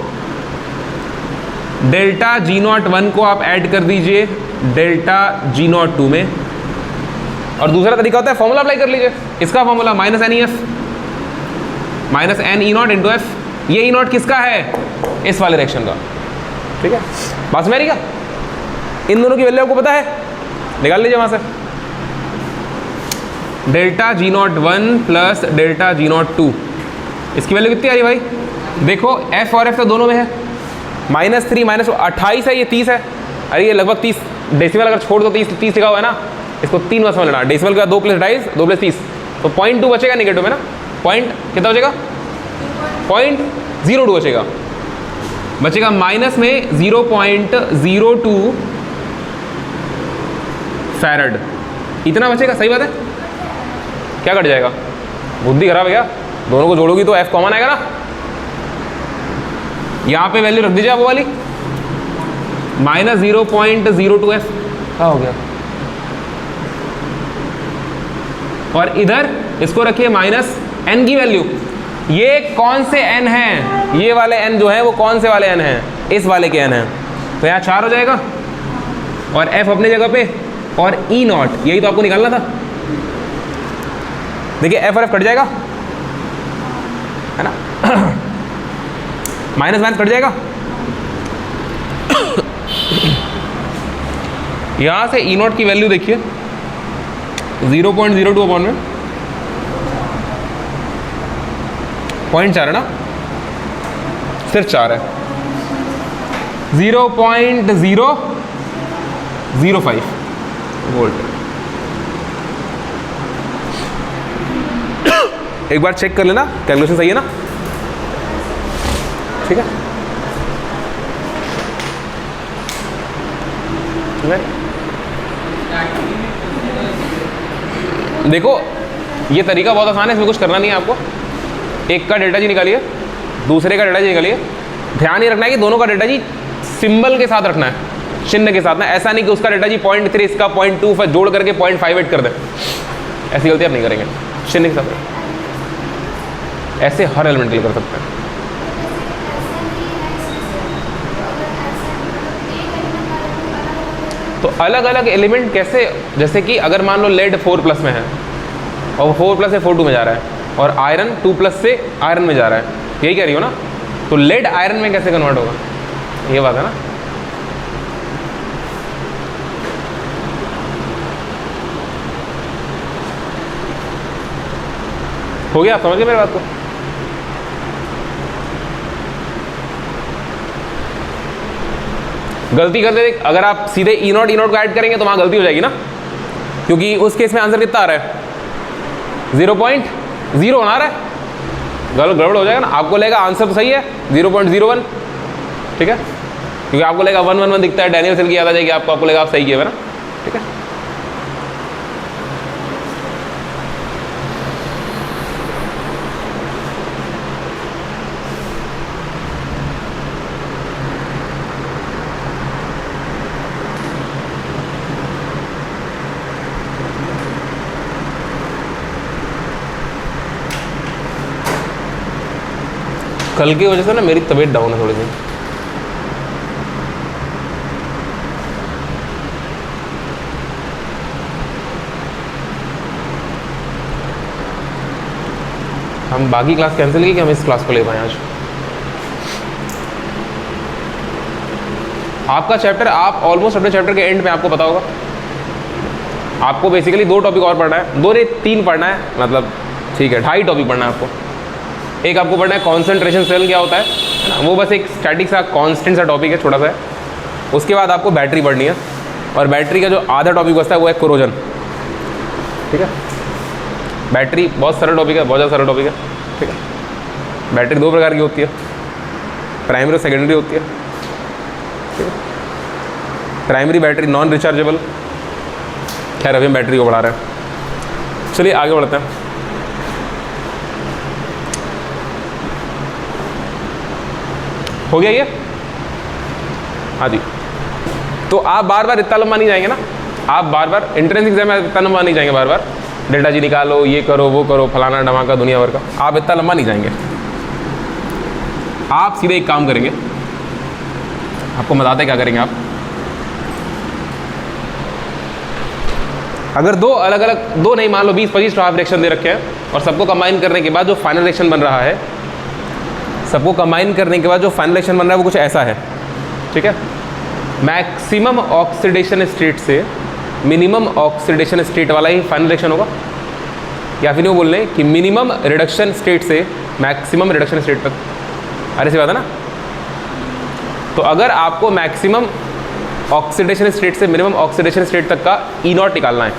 A: डेल्टा G0 1 को आप ऐड कर दीजिए डेल्टा G0 2 में, और दूसरा तरीका होता है फॉर्मूला अप्लाई कर लीजिए। इसका formula -NEF, -NE0 into F, ये ई नॉट किसका है? इस वाले रिएक्शन का। ठीक है, बात समझ रही क्या? इन दोनों की वैल्यू आपको पता है, निकाल लीजिए वहां से। Delta G not 1 plus delta G not 2, इसकी वैल्यू कितनी आ रही भाई? देखो एफ और एफ तो दोनों में है, -3 -28 है, ये 30 है। अरे ये लगभग 30, डेसिमल अगर छोड़ दो 30 लिखा हुआ है ना, इसको 3 बार समझ लेना। डेसिमल का 2 + 2.5 2 + 30, तो 0.2 बचेगा निगेटिव में ना। पॉइंट कितना बचेगा? 0.02 बचेगा माइनस में 0.02 फैरड, इतना बचेगा। सही बात है, क्या कट जाएगा? बुद्धि खराब है क्या? दोनों को जोड़ोगी तो एफ कॉमन आएगा ना। यहां पे वैल्यू रख दीजिए आप वो वाली, -0.02 एफ। क्या हो गया? और इधर इसको रखिए -n की वैल्यू। ये कौन से n है? ये वाले n जो है वो कौन से वाले n है? इस वाले के n है, तो यहाँ 4 हो जाएगा और f अपनी जगह पे, और ई नॉट यही तो आपको निकालना था। देखिए f और f कट जाएगा है ना, माइनस कट जाएगा। यहां से ई नॉट की वैल्यू देखिए 0.02 अपॉन में 0.4 है ना, सिर्फ 4 है। 0.005 वोल्ट। एक बार चेक कर लेना, कैलकुलेशन सही है ना? ठीक है, देखो ये तरीका बहुत आसान है, इसमें कुछ करना नहीं है आपको। एक का डेल्टा जी निकालिए, दूसरे का डेल्टा जी निकालिए। ध्यान ये रखना है कि दोनों का डेल्टा जी सिंबल के साथ रखना है, चिन्ह के साथ ना। ऐसा नहीं कि उसका डेल्टा जी 0.3 इसका 0.2 फिर जोड़ करके 0.58 कर दें, ऐसी गलती आप नहीं करेंगे। चिन्ह के साथ ऐसे हर एलिमेंट के लिए कर सकते हैं। तो अलग अलग एलिमेंट कैसे, जैसे कि अगर मान लो लेड 4+ में है और 4+ से 4 में जा रहा है, और आयरन 2+ से आयरन में जा रहा है, यही कह रही हो ना? तो लेड आयरन में कैसे कन्वर्ट होगा, ये बात है ना। हो गया, आप समझ गए मेरी बात को? गलती करते थे, अगर आप सीधे ई नॉट को ऐड करेंगे तो वहां गलती हो जाएगी ना, क्योंकि उस केस में आंसर कितना आ रहा है? 0.0 आ रहा है, गड़बड़ हो जाएगा ना। आपको लगेगा आंसर तो सही है 0.01, ठीक है, क्योंकि आपको लगेगा 111 दिखता है, डैनियल सेल की याद आ जाएगी आपको लगेगा आप सही किए ना, ठीक है। कल की वजह से ना मेरी तबीयत डाउन है थोड़ी सी। हम बाकी क्लास कैंसिल की कि हम इस क्लास को ले पाए आज। आपका चैप्टर, आप ऑलमोस्ट अपने चैप्टर के एंड में, आपको पता होगा आपको बेसिकली 2 टॉपिक और पढ़ना है, 2 नहीं 3 पढ़ना है, मतलब ठीक है 2.5 टॉपिक पढ़ना है आपको। एक आपको पढ़ना है कॉन्सेंट्रेशन सेल क्या होता है ना, वो बस एक स्टैटिक सा कांस्टेंट सा टॉपिक है, छोटा सा है। उसके बाद आपको बैटरी पढ़नी है, और बैटरी का जो आधा टॉपिक बचता है वो है कोरोजन, ठीक है। बैटरी बहुत सरल टॉपिक है, बहुत ज़्यादा सरल टॉपिक है, ठीक है। बैटरी 2 प्रकार की होती है, प्राइमरी और सेकेंडरी होती है, ठीक है। प्राइमरी बैटरी नॉन रिचार्जेबल, खैर अभी हम बैटरी को बढ़ा रहे हैं। चलिए आगे बढ़ते हैं। हो गया ये? हाँ जी। तो आप बार बार इतना लंबा नहीं जाएंगे ना, आप बार बार एंट्रेंस एग्जाम में इतना लंबा नहीं जाएंगे, बार बार डेल्टा जी निकालो, ये करो वो करो, फलाना धमाका दुनिया भर का, आप इतना लंबा नहीं जाएंगे। आप सीधे एक काम करेंगे, आपको बताते क्या करेंगे आप। अगर 2 अलग अलग, 2 नहीं मान लो 20-25 हाफ रिएक्शन दे रखे हैं, और सबको कंबाइन करने के बाद जो फाइनल रिएक्शन बन रहा है, सबको कंबाइन करने के बाद जो फाइनल रिएक्शन बन रहा है वो कुछ ऐसा है, ठीक है। मैक्सिमम ऑक्सीडेशन स्टेट से मिनिमम ऑक्सीडेशन स्टेट वाला ही फाइनल रिएक्शन होगा, या फिर वो बोल रहे हैं कि मिनिमम रिडक्शन स्टेट से मैक्सिमम रिडक्शन स्टेट तक। अरे सी बात है ना। तो अगर आपको मैक्सिमम ऑक्सीडेशन स्टेट से मिनिमम ऑक्सीडेशन स्टेट तक का E0 निकालना है,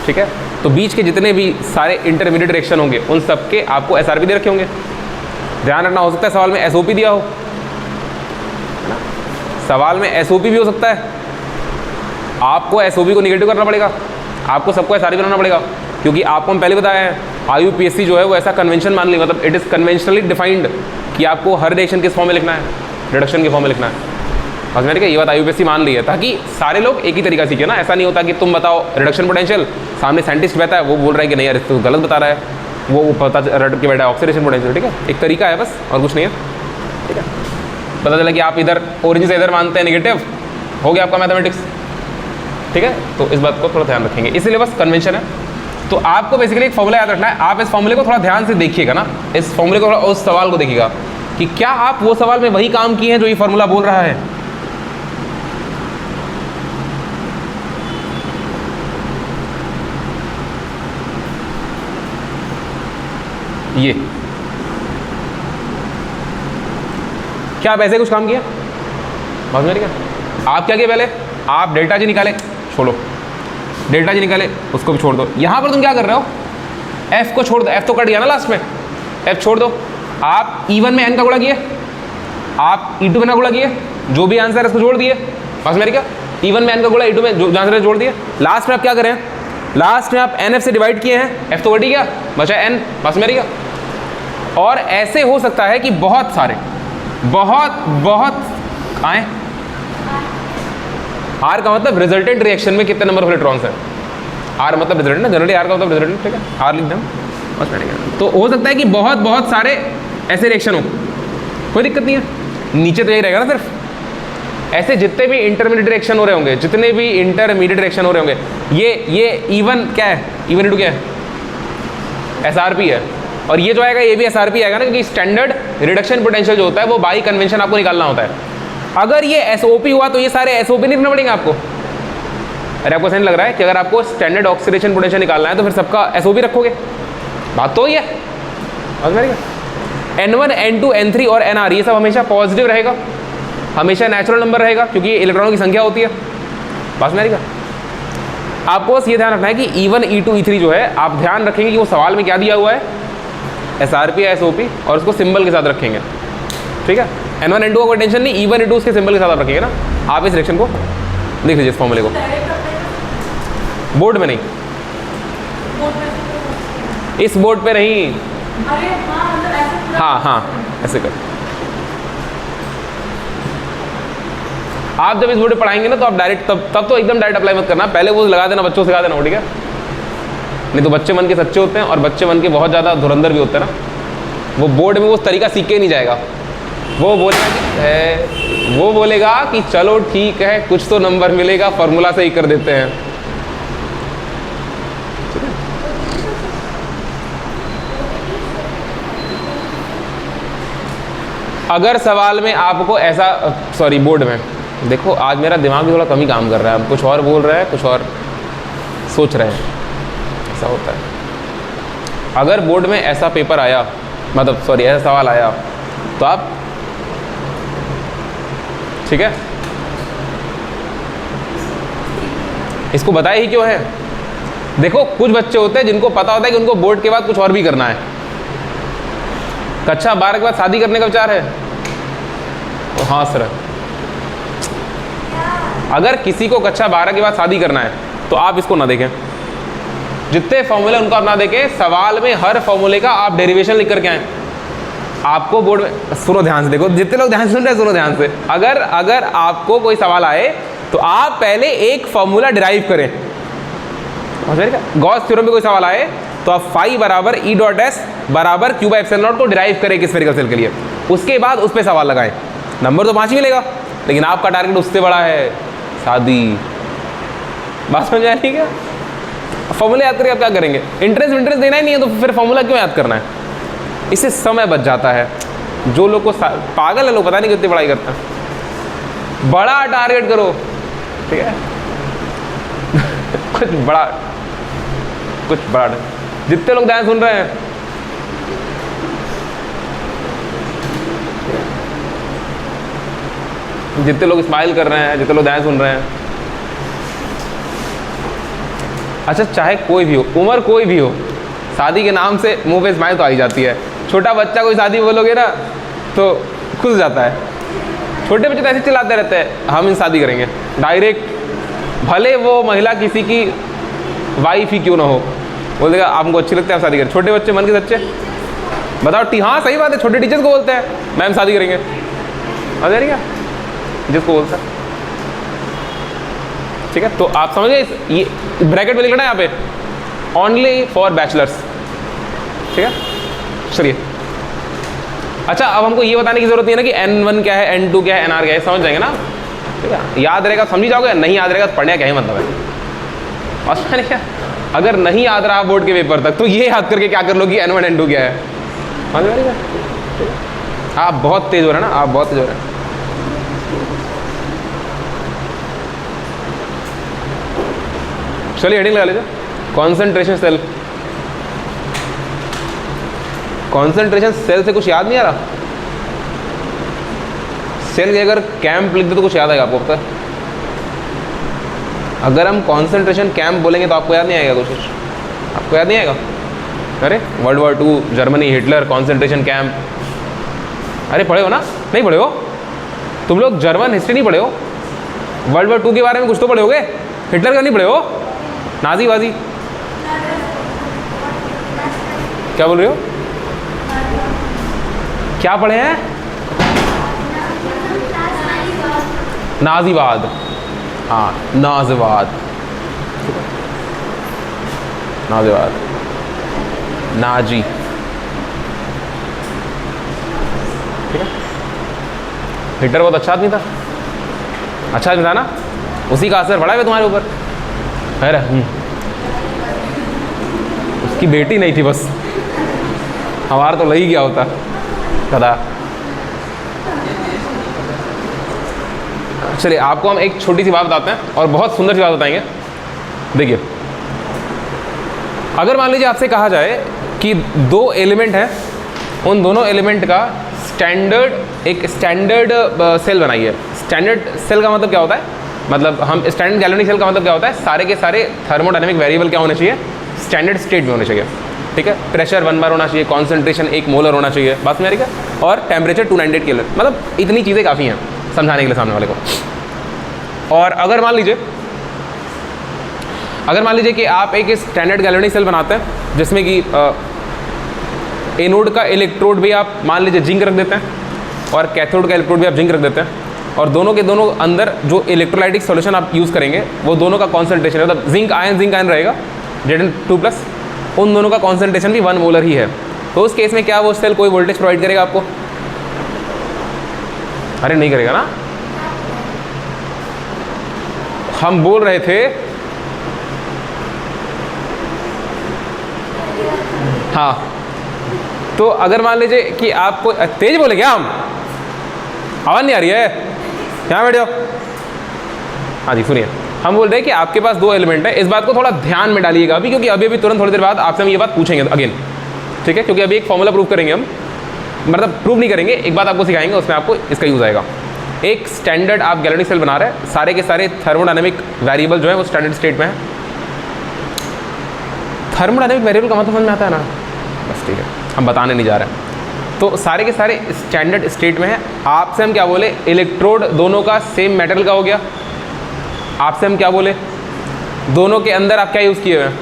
A: ठीक है, तो बीच के जितने भी सारे इंटरमीडिएट रिएक्शन होंगे उन सब के आपको SRP दे रखे होंगे। ध्यान रखना, हो सकता है सवाल में SOP दिया हो, है ना, सवाल में SOP भी हो सकता है। आपको SOP को निगेटिव करना पड़ेगा, आपको सबको SRP बनाना पड़ेगा, क्योंकि आपको हम पहले बताया है IUPAC जो है वो ऐसा कन्वेंशन मान ली, मतलब इट इज़ कन्वेंशनली डिफाइंड कि आपको हर रिएक्शन किस फॉर्म में लिखना है, रिडक्शन के फॉर्म में लिखना है। और मैंने कहा ये बात IUPAC मान ली है ताकि सारे लोग एक ही तरीका सीखे ना। ऐसा नहीं होता कि तुम बताओ रिडक्शन पोटेंशियल, सामने साइंटिस्ट बैठा है वो बोल रहा है कि नहीं यार तो गलत बता रहा है, वो पता रट के बैठा है ऑक्सीडेशन पोटेंशियल, ठीक है। एक तरीका है बस, और कुछ नहीं है, ठीक है। पता चला कि आप इधर ओरिजिन से इधर मानते हैं नेगेटिव, हो गया आपका मैथमेटिक्स, ठीक है। तो इस बात को थोड़ा ध्यान रखेंगे, इसीलिए बस कन्वेंशन है। तो आपको बेसिकली एक फॉर्मूला याद रखना है, आप इस फॉर्मूले को थोड़ा ध्यान से देखिएगा ना, इस फॉर्मूले को थोड़ा उस सवाल को देखिएगा कि क्या आप वो सवाल में वही काम किए हैं जो ये फॉर्मूला बोल रहा है। ये क्या आप ऐसे कुछ काम किया? समझ में नहीं क्या? आप क्या किया पहले? आप डेल्टा जी निकाले, छोड़ो, डेल्टा जी निकाले उसको भी छोड़ दो। यहां पर तुम क्या कर रहे हो? एफ को छोड़ दो, एफ तो कट गया ना लास्ट में, एफ छोड़ दो। आप E1 में n का गुणा किए, आप E2 में ना गुणा किए, जो भी आंसर है उसको जोड़ दिए, बस मेरी क्या E1 में n का गुणा E2 में जो आंसर है जोड़ दिए। लास्ट में आप क्या करें? लास्ट में आप NF से डिवाइड किए हैं, F तो कट ही गया, बचा n, बस मेरी क्या। और ऐसे हो सकता है कि बहुत सारे बहुत आए। R का मतलब रिजल्टेंट रिएक्शन में कितने नंबर ऑफ इलेक्ट्रॉन्स हैं। R मतलब रिजल्टेंट ना, जनरली R का मतलब रिजल्टेंट, ठीक है, R लिख दें बस बैठेगा। तो हो सकता है कि बहुत सारे ऐसे रिएक्शन हो, कोई दिक्कत नहीं है, नीचे तो यही रहेगा ना सिर्फ। ऐसे जितने भी इंटरमीडिएट रिएक्शन हो रहे होंगे, जितने भी इंटरमीडिएट रिएक्शन हो रहे होंगे, ये E1 क्या है, E1 E2 क्या है, SRP है। और ये जो आएगा ये भी SRP आएगा ना, क्योंकि स्टैंडर्ड रिडक्शन पोटेंशियल जो होता है वो बाई कन्वेंशन आपको निकालना होता है। अगर ये SOP हुआ तो ये सारे SOP नहीं लिखना पड़ेंगे आपको। अरे आपको सही लग रहा है कि अगर आपको स्टैंडर्ड ऑक्सीडेशन पोटेंशियल निकालना है तो फिर सबका SOP रखोगे, बात तो ही है। N1 N2 N3 और NR ये सब हमेशा पॉजिटिव रहेगा, हमेशा नेचुरल नंबर रहेगा, क्योंकि ये इलेक्ट्रॉनों की संख्या होती है, बस मेरी का। आपको बस ये ध्यान रखना है कि E1 E2 E3 जो है, आप ध्यान रखेंगे कि वो सवाल में क्या दिया हुआ है, SRP या SOP, और उसको सिंबल के साथ रखेंगे, ठीक है। N1 N2 का कोई टेंशन नहीं, E1 E2 उसके सिंबल के साथ आप रखेंगे ना। आप इस रिएक्शन को देख लीजिए, इस फॉर्मूले को बोर्ड में नहीं, इस बोर्ड पे नहीं, हाँ ऐसे कर। आप जब इस बोर्ड पे पढ़ाएंगे ना तो आप डायरेक्ट तब तो एकदम डायरेक्ट अप्लाई मत करना, पहले वो लगा देना, बच्चों से सिखा देना, ठीक है। नहीं तो बच्चे मन के सच्चे होते हैं और बच्चे मन के बहुत ज़्यादा धुरंधर भी होते हैं ना। वो बोर्ड में वो तरीका सीख के ही नहीं जाएगा, वो बोलेगा कि चलो ठीक है कुछ तो नंबर मिलेगा, फॉर्मूला से ही कर देते हैं। अगर सवाल में आपको ऐसा, सॉरी बोर्ड में देखो, आज मेरा दिमाग भी थोड़ा कम ही काम कर रहा है, कुछ और बोल रहा है, कुछ और सोच रहे हैं, ऐसा होता है। अगर बोर्ड में ऐसा पेपर आया, मतलब सॉरी ऐसा सवाल आया, तो आप ठीक है, इसको बताया ही क्यों है। देखो कुछ बच्चे होते हैं जिनको पता होता है कि उनको बोर्ड के बाद कुछ और भी करना है, कक्षा 12 के बाद शादी करने का विचार है, तो हाँ सर, अगर किसी को कक्षा 12 के बाद शादी करना है तो आप इसको ना देखें, जितने फॉर्मूले उनको आप ना देखें, सवाल में हर फॉर्मूले का आप डेरिवेशन लिख करके आए। आपको बोर्ड में, सुनो ध्यान से, देखो जितने लोग ध्यान से सुन रहे हैं सुनो ध्यान से, अगर आपको कोई सवाल आए तो आप पहले एक फॉर्मूला डिराइव करें। गॉस थ्योरम में कोई सवाल आए तो आप फाई बराबर ई डॉट एस बराबर क्यू बाई एप्सिलॉन नॉट को डिराइव करें किस स्फेरिकल सेल के लिए, उसके बाद उस पर सवाल लगाएं। नंबर तो 5 ही मिलेगा, लेकिन आपका टारगेट उससे बड़ा है शादी। बात समझ आएगी क्या? फॉर्मूला याद करके आप क्या करेंगे? इंटरेस्ट देना ही नहीं है तो फिर फॉर्मूला क्यों याद करना है? इससे समय बच जाता है। जो लोग को पागल है लोग, पता नहीं कितनी पढ़ाई करते हैं। बड़ा टारगेट करो, ठीक है कुछ बड़ा। जितने लोग ध्यान सुन रहे हैं, जितने लोग स्माइल कर रहे हैं, जितने लोग ध्यान सुन रहे हैं, अच्छा चाहे कोई भी हो, उम्र कोई भी हो, शादी के नाम से मुंह पे स्माइल तो आ ही जाती है। छोटा बच्चा कोई शादी बोलोगे ना तो खुश जाता है। छोटे बच्चे तो ऐसे चिल्लाते रहते हैं हम इन शादी करेंगे डायरेक्ट, भले वो महिला किसी की वाइफ ही क्यों ना हो, बोलेगा आपको अच्छी लगती है आप शादी करें। छोटे बच्चे मन के सच्चे, बताओ हाँ सही बात है। छोटे टीचर्स को बोलते हैं मैम शादी करेंगे, आ जा रही क्या जिसको बोलता है, ठीक है। तो आप समझ गए, ये ब्रैकेट में लिखना है यहाँ पे ओनली फॉर बैचलर्स, ठीक है। चलिए अच्छा, अब हमको ये बताने की जरूरत नहीं है ना कि N1 क्या है, N2 क्या है, NR क्या है, समझ जाएंगे ना, ठीक है। याद रहेगा समझी जाओगे, नहीं याद रहेगा तो पढ़ने का क्या ही मतलब है। और क्या अगर नहीं याद रहा बोर्ड के पेपर तक तो ये याद करके क्या कर लो कि N1 N2 क्या है, समझ में आएगा। आप बहुत तेज हो रहे हैं ना, आप बहुत तेज हो रहे हैं। चलिए हेडिंग लगा लीजिए, कॉन्सेंट्रेशन सेल। कॉन्सेंट्रेशन सेल से कुछ याद नहीं आ रहा? सेल के अगर कैंप लिख दे तो कुछ याद आएगा आपको? पता अगर हम कॉन्सेंट्रेशन कैंप बोलेंगे तो आपको याद नहीं आएगा कुछ? आपको याद नहीं आएगा? अरे world war 2, Germany, Hitler, concentration camp, अरे पढ़े हो ना? नहीं पढ़े हो तुम लोग? जर्मन हिस्ट्री नहीं पढ़े हो? वर्ल्ड वॉर 2 के बारे में कुछ तो पढ़े होगे? हिटलर का नहीं पढ़े हो? नाजीबाजी क्या बोल रहे हो? क्या पढ़े हैं? नाजीवाद, हाँ नाजीवाद, नाजीवाद, नाजी, ठीक है। हिटलर बहुत अच्छा आदमी था, अच्छा आदमी था ना, उसी का असर पड़ा है तुम्हारे ऊपर। अरे उसकी बेटी नहीं थी बस, हमारा तो लही गया होता कदा। चलिए आपको हम एक छोटी सी बात बताते हैं और बहुत सुंदर सी बात बताएंगे। देखिए अगर मान लीजिए आपसे कहा जाए कि दो एलिमेंट हैं, उन दोनों एलिमेंट का एक स्टैंडर्ड सेल बनाइए। स्टैंडर्ड सेल का मतलब क्या होता है? मतलब हम स्टैंडर्ड गैल्वेनिक सेल का मतलब क्या होता है? सारे के सारे थर्मोडायनेमिक वेरिएबल क्या होने चाहिए? स्टैंडर्ड स्टेट में होने चाहिए, ठीक है। प्रेशर 1 बार होना चाहिए, कॉन्सेंट्रेशन 1 मोलर होना चाहिए, बात में आ रही है, और टेम्परेचर 298 केल्विन। मतलब इतनी चीज़ें काफ़ी हैं समझाने के लिए सामने वाले को। और अगर मान लीजिए कि आप एक स्टैंडर्ड गैल्वेनिक सेल बनाते हैं जिसमें कि एनोड का इलेक्ट्रोड भी आप मान लीजिए जिंक रख देते हैं और कैथोड का इलेक्ट्रोड भी आप जिंक रख देते हैं, और दोनों के दोनों अंदर जो इलेक्ट्रोलाइटिक सॉल्यूशन आप यूज़ करेंगे वो दोनों का कॉन्सेंट्रेशन, मतलब जिंक आयन रहेगा Zn2+, उन दोनों का कॉन्सेंट्रेशन भी 1 मोलर ही है। तो उस केस में क्या वो सेल कोई वोल्टेज प्रोवाइड करेगा आपको? अरे नहीं करेगा ना। हम बोल रहे थे हाँ, तो अगर मान लीजिए कि आपको तेज बोले क्या, हम आवाज नहीं आ रही है, यहाँ बैठ जाओ। हाँ जी सुनिए, हम बोल रहे हैं कि आपके पास दो एलिमेंट है। इस बात को थोड़ा ध्यान में डालिएगा अभी, क्योंकि अभी तुरंत थोड़ी देर बाद आपसे हम ये बात पूछेंगे अगेन, ठीक है। क्योंकि अभी एक फॉर्मूला प्रूव करेंगे हम, मतलब प्रूव नहीं करेंगे, एक बात आपको सिखाएंगे, उसमें आपको इसका यूज आएगा। एक स्टैंडर्ड आप गैल्वेनिक सेल बना रहे हैं, सारे के सारे थर्मोडायनेमिक वेरिएबल जो है वो स्टैंडर्ड स्टेट में है। थर्मोडायनेमिक वेरिएबल का मतलब समझ में आता है ना? बस ठीक है, हम बताने नहीं जा रहे हैं। तो सारे के सारे स्टैंडर्ड स्टेट में है। आपसे हम क्या बोले? इलेक्ट्रोड दोनों का सेम मेटल का हो गया। आपसे हम क्या बोले? दोनों के अंदर आप क्या यूज़ किए हुए हैं?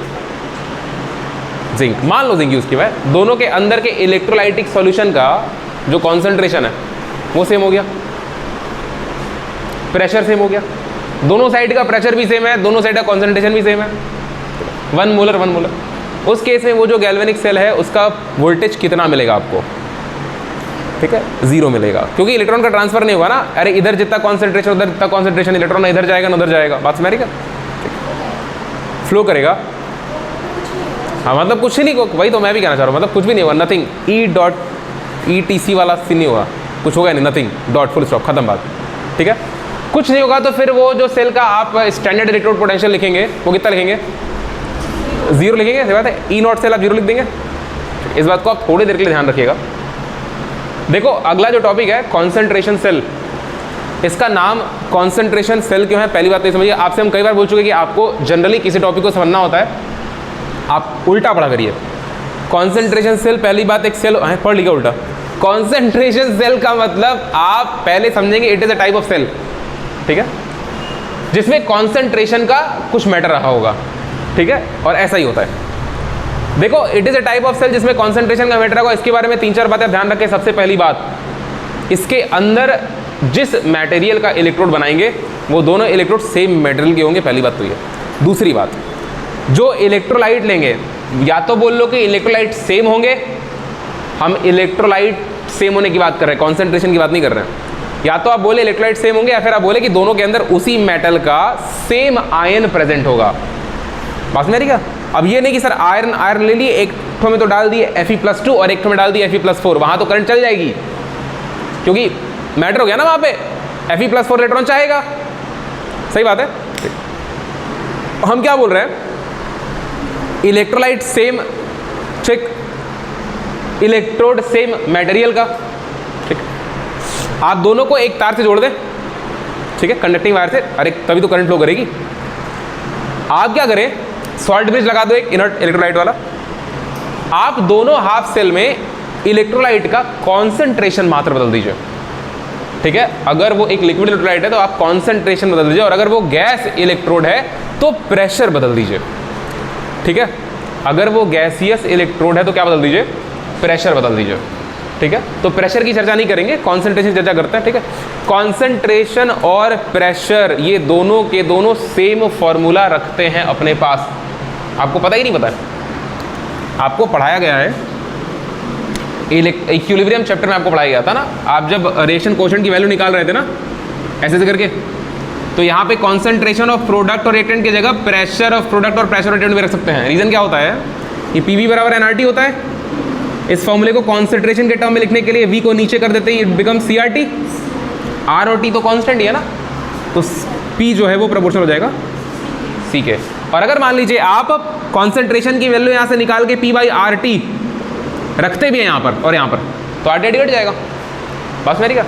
A: जिंक, मान लो जिंक यूज़ किया है। दोनों के अंदर के इलेक्ट्रोलाइटिक सॉल्यूशन का जो कॉन्सेंट्रेशन है वो सेम हो गया, प्रेशर सेम हो गया, दोनों साइड का प्रेशर भी सेम है, दोनों साइड का कॉन्सेंट्रेशन भी सेम है, 1 मोलर 1 मोलर। उस केस में वो जो गैल्वेनिक सेल है उसका वोल्टेज कितना मिलेगा आपको? ठीक है, 0 मिलेगा, क्योंकि इलेक्ट्रॉन का ट्रांसफर नहीं हुआ ना। अरे इधर जितना कॉन्सेंट्रेशन उधर जितना कॉन्सेंट्रेशन, इलेक्ट्रॉन इधर जाएगा ना उधर जाएगा, बात समझ रही, फ्लो करेगा। हाँ मतलब कुछ ही नहीं, वही तो मैं भी कहना चाह रहा हूँ, मतलब कुछ भी नहीं हुआ, नथिंग। E डॉट ETC वाला सीन नहीं होगा, कुछ होगा नहीं, नथिंग, डॉट, फुल स्टॉप, खत्म बात, ठीक है। कुछ नहीं होगा तो फिर वो जो सेल का आप स्टैंडर्ड इलेक्ट्रोड पोटेंशियल लिखेंगे वो कितना लिखेंगे, 0 लिखेंगे, सही बात है। E0 सेल आप 0 लिख देंगे। इस बात को आप थोड़ी देर के लिए ध्यान रखिएगा। देखो अगला जो टॉपिक है कॉन्सेंट्रेशन सेल, इसका नाम कॉन्सेंट्रेशन सेल क्यों है, पहली बात तो समझिए। आपसे हम कई बार बोल चुके कि आपको जनरली किसी टॉपिक को समझना होता है, आप उल्टा पढ़ा करिए। कॉन्सेंट्रेशन सेल, पहली बात एक सेल है, पढ़ लिखा उल्टा। कॉन्सेंट्रेशन सेल का मतलब आप पहले समझेंगे it is a type of cell, ठीक है, जिसमें कॉन्सेंट्रेशन का कुछ मैटर रहा होगा, ठीक है, और ऐसा ही होता है। देखो it is a type of cell जिसमें कॉन्सेंट्रेशन का मैटर होगा। इसके बारे में 3-4 बातें ध्यान रखें। सबसे पहली बात, इसके अंदर जिस मटेरियल का इलेक्ट्रोड बनाएंगे वो दोनों इलेक्ट्रोड सेम मटेरियल के होंगे, पहली बात तो ये। दूसरी बात, जो इलेक्ट्रोलाइट लेंगे, या तो बोल लो कि इलेक्ट्रोलाइट सेम होंगे, हम इलेक्ट्रोलाइट सेम होने की बात कर रहे हैं, कॉन्सेंट्रेशन की बात नहीं कर रहे हैं। या तो आप बोले इलेक्ट्रोलाइट सेम होंगे, या फिर आप बोले कि दोनों के अंदर उसी मेटल का सेम आयन प्रेजेंट होगा। बात मेरी क्या? अब ये नहीं कि सर आयरन ले लिए, एक ठो में तो डाल दिए Fe+2 और एक ठो में डाल दिए Fe+4, वहां तो करंट चल जाएगी, क्योंकि मैटर हो गया ना वहां पे, Fe+4 इलेक्ट्रॉन चाहेगा, सही बात है। हम क्या बोल रहे हैं, इलेक्ट्रोलाइट सेम, ठीक, इलेक्ट्रोड सेम मटेरियल का, ठीक, आप दोनों को एक तार से जोड़ दें, ठीक है, कंडक्टिंग वायर से, अरे तभी तो करंट फ्लो करेगी। आप क्या करें, सॉल्ट ब्रिज लगा दो एक इनर्ट इलेक्ट्रोलाइट वाला। आप दोनों हाफ सेल में इलेक्ट्रोलाइट का कॉन्सेंट्रेशन मात्र बदल दीजिए, ठीक है। अगर वो एक लिक्विड इलेक्ट्रोलाइट है तो आप कॉन्सेंट्रेशन बदल दीजिए, और अगर वो गैस इलेक्ट्रोड है तो प्रेशर बदल दीजिए, ठीक है। अगर वो गैसियस इलेक्ट्रोड है तो क्या बदल दीजिए, प्रेशर बदल दीजिए, ठीक है। तो प्रेशर की चर्चा नहीं करेंगे, कॉन्सेंट्रेशन चर्चा करते हैं, ठीक है। कॉन्सेंट्रेशन और प्रेशर ये दोनों के दोनों सेम फॉर्मूला रखते हैं अपने पास, आपको पता ही नहीं पता है, आपको पढ़ाया गया है, इक्विलिब्रियम चैप्टर में आपको पढ़ाया गया था ना। आप जब रिएक्शन कोएफिशिएंट की वैल्यू निकाल रहे थे ना ऐसे ऐसे करके, तो यहाँ पे कॉन्सेंट्रेशन ऑफ प्रोडक्ट और रिएक्टेंट की जगह प्रेशर ऑफ प्रोडक्ट और प्रेशर रिएक्टेंट भी रख सकते हैं। रीजन क्या होता है, ये PV बराबर nRT होता है। इस फॉर्मूले को कॉन्सेंट्रेशन के टर्म में लिखने के लिए V को नीचे कर देते हैं, इट बिकम CRT। R और T तो कांस्टेंट ही है ना, तो P जो है वो प्रोपोर्शनल हो जाएगा C के। और अगर मान लीजिए आप कॉन्सेंट्रेशन की वैल्यू यहाँ से निकाल के P/RT रखते भी हैं यहाँ पर और यहाँ पर, तो RT घट जाएगा, बस मेरी का।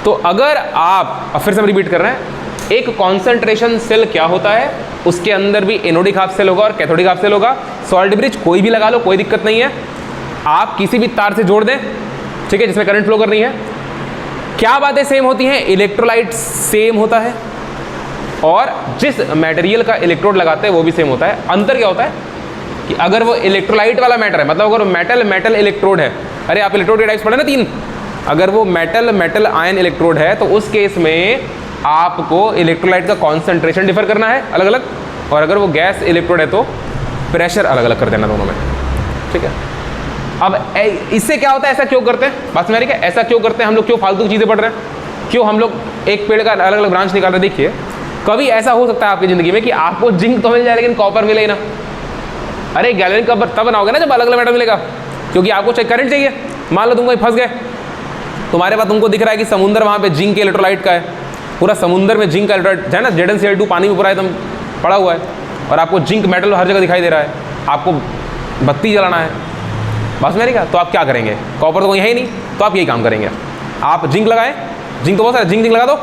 A: तो अगर आप, अब फिर से हम रिपीट कर रहे हैं, एक कॉन्सेंट्रेशन सेल क्या होता है, उसके अंदर भी एनोडिक हाफ सेल होगा और कैथोडिक हाफ सेल होगा। सॉल्ट ब्रिज कोई भी लगा लो, कोई दिक्कत नहीं है, आप किसी भी तार से जोड़ दें, ठीक है, जिसमें करंट फ्लो कर रही है। क्या बातें सेम होती हैं, इलेक्ट्रोलाइट सेम होता है और जिस मटेरियल का इलेक्ट्रोड लगाते हैं वो भी सेम होता है। अंतर क्या होता है कि अगर वो इलेक्ट्रोलाइट वाला मैटर है, मतलब अगर वो मेटल इलेक्ट्रोड है, अरे आप इलेक्ट्रोड के टाइप्स पढ़े ना 3, अगर वो मेटल आयन इलेक्ट्रोड है तो उस केस में आपको इलेक्ट्रोलाइट का कॉन्सेंट्रेशन डिफर करना है अलग अलग, और अगर वो गैस इलेक्ट्रोड है तो प्रेशर अलग अलग कर देना दोनों में, ठीक है। अब इससे क्या होता है, ऐसा क्यों करते हैं, बात समझ रही है, ऐसा क्यों करते हैं हम लोग, क्यों फालतू की चीज़ें पढ़ रहे हैं, क्यों हम लोग एक पेड़ का अलग अलग ब्रांच निकाल रहे हैं। देखिए कभी ऐसा हो सकता है आपकी ज़िंदगी में कि आपको जिंक तो मिल जाए लेकिन कॉपर मिले ही ना। अरे गैलेरिक कॉपर तब बनाओगे ना जब अलग अलग मेटल मिलेगा, क्योंकि आपको चाहिए करंट चाहिए। मान लो तुम कहीं फंस गए, तुम्हारे पास तुमको दिख रहा है कि समुद्र वहाँ पे जिंक के इलेक्ट्रोलाइट का है, पूरा समुद्र में जिंक का इलेक्ट्रोलाइट है ना, ZnCl2 पानी में पूरा एकदम पड़ा हुआ है, और आपको जिंक मेटल हर जगह दिखाई दे रहा है, आपको बत्ती जलाना है, बस मेरी क्या, तो आप क्या करेंगे, कॉपर तो है ही नहीं, तो आप यही काम करेंगे, आप जिंक लगाएं, जिंक तो बहुत सारा जिंक लगा दो,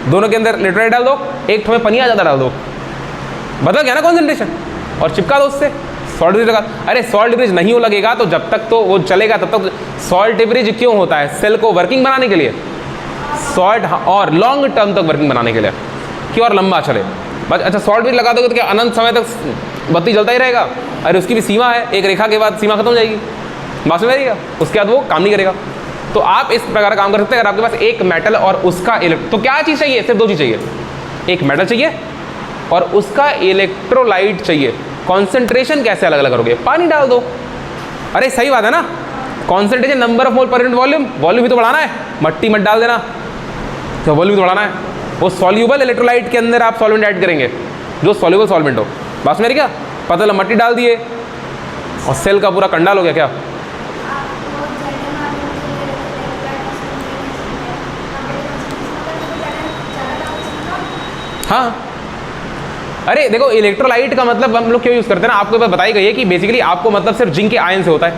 A: दोनों के अंदर इलेक्ट्रोलाइट डाल दो, एक ठो में पनिया ज़्यादा डाल दो, बदल गया ना कॉन्सेंट्रेशन, और चिपका दो उससे सॉल्ट ब्रिज लगा। अरे सॉल्ट ब्रिज नहीं हो लगेगा तो जब तक तो वो चलेगा तब तक। सॉल्ट ब्रिज क्यों होता है, सेल को वर्किंग बनाने के लिए, सॉल्ट और लॉन्ग टर्म तक वर्किंग बनाने के लिए कि और लंबा चले। बस अच्छा सॉल्ट ब्रिज लगा दोगे तो क्या अनंत समय तक बत्ती जलता ही रहेगा? अरे उसकी भी सीमा है, एक रेखा के बाद सीमा खत्म हो जाएगी, बात में रहेगा, उसके बाद वो काम नहीं करेगा। तो आप इस प्रकार का काम कर सकते हैं अगर आपके पास एक मेटल और उसका तो क्या चीज़ चाहिए, सिर्फ 2 चीज़ चाहिए, एक मेटल चाहिए और उसका इलेक्ट्रोलाइट चाहिए। कॉन्सेंट्रेशन कैसे अलग अलग करोगे, पानी डाल दो। अरे सही बात है ना, concentration number of mole per unit volume, volume भी तो बढ़ाना है, मट्टी मत डाल देना, तो वॉल्यूम भी तो बढ़ाना है। वो सॉल्यूबल इलेक्ट्रोलाइट के अंदर आप सॉल्वेंट ऐड करेंगे जो सॉल्यूबल सॉल्वेंट हो, बस मेरी क्या पता चला, मट्टी डाल दिए और सेल का पूरा कंडाल हो गया क्या। हाँ, अरे देखो इलेक्ट्रोलाइट का मतलब हम लोग क्यों यूज करते हैं ना, आपको बस बताई गई है कि बेसिकली आपको मतलब सिर्फ जिंक के आयन से होता है,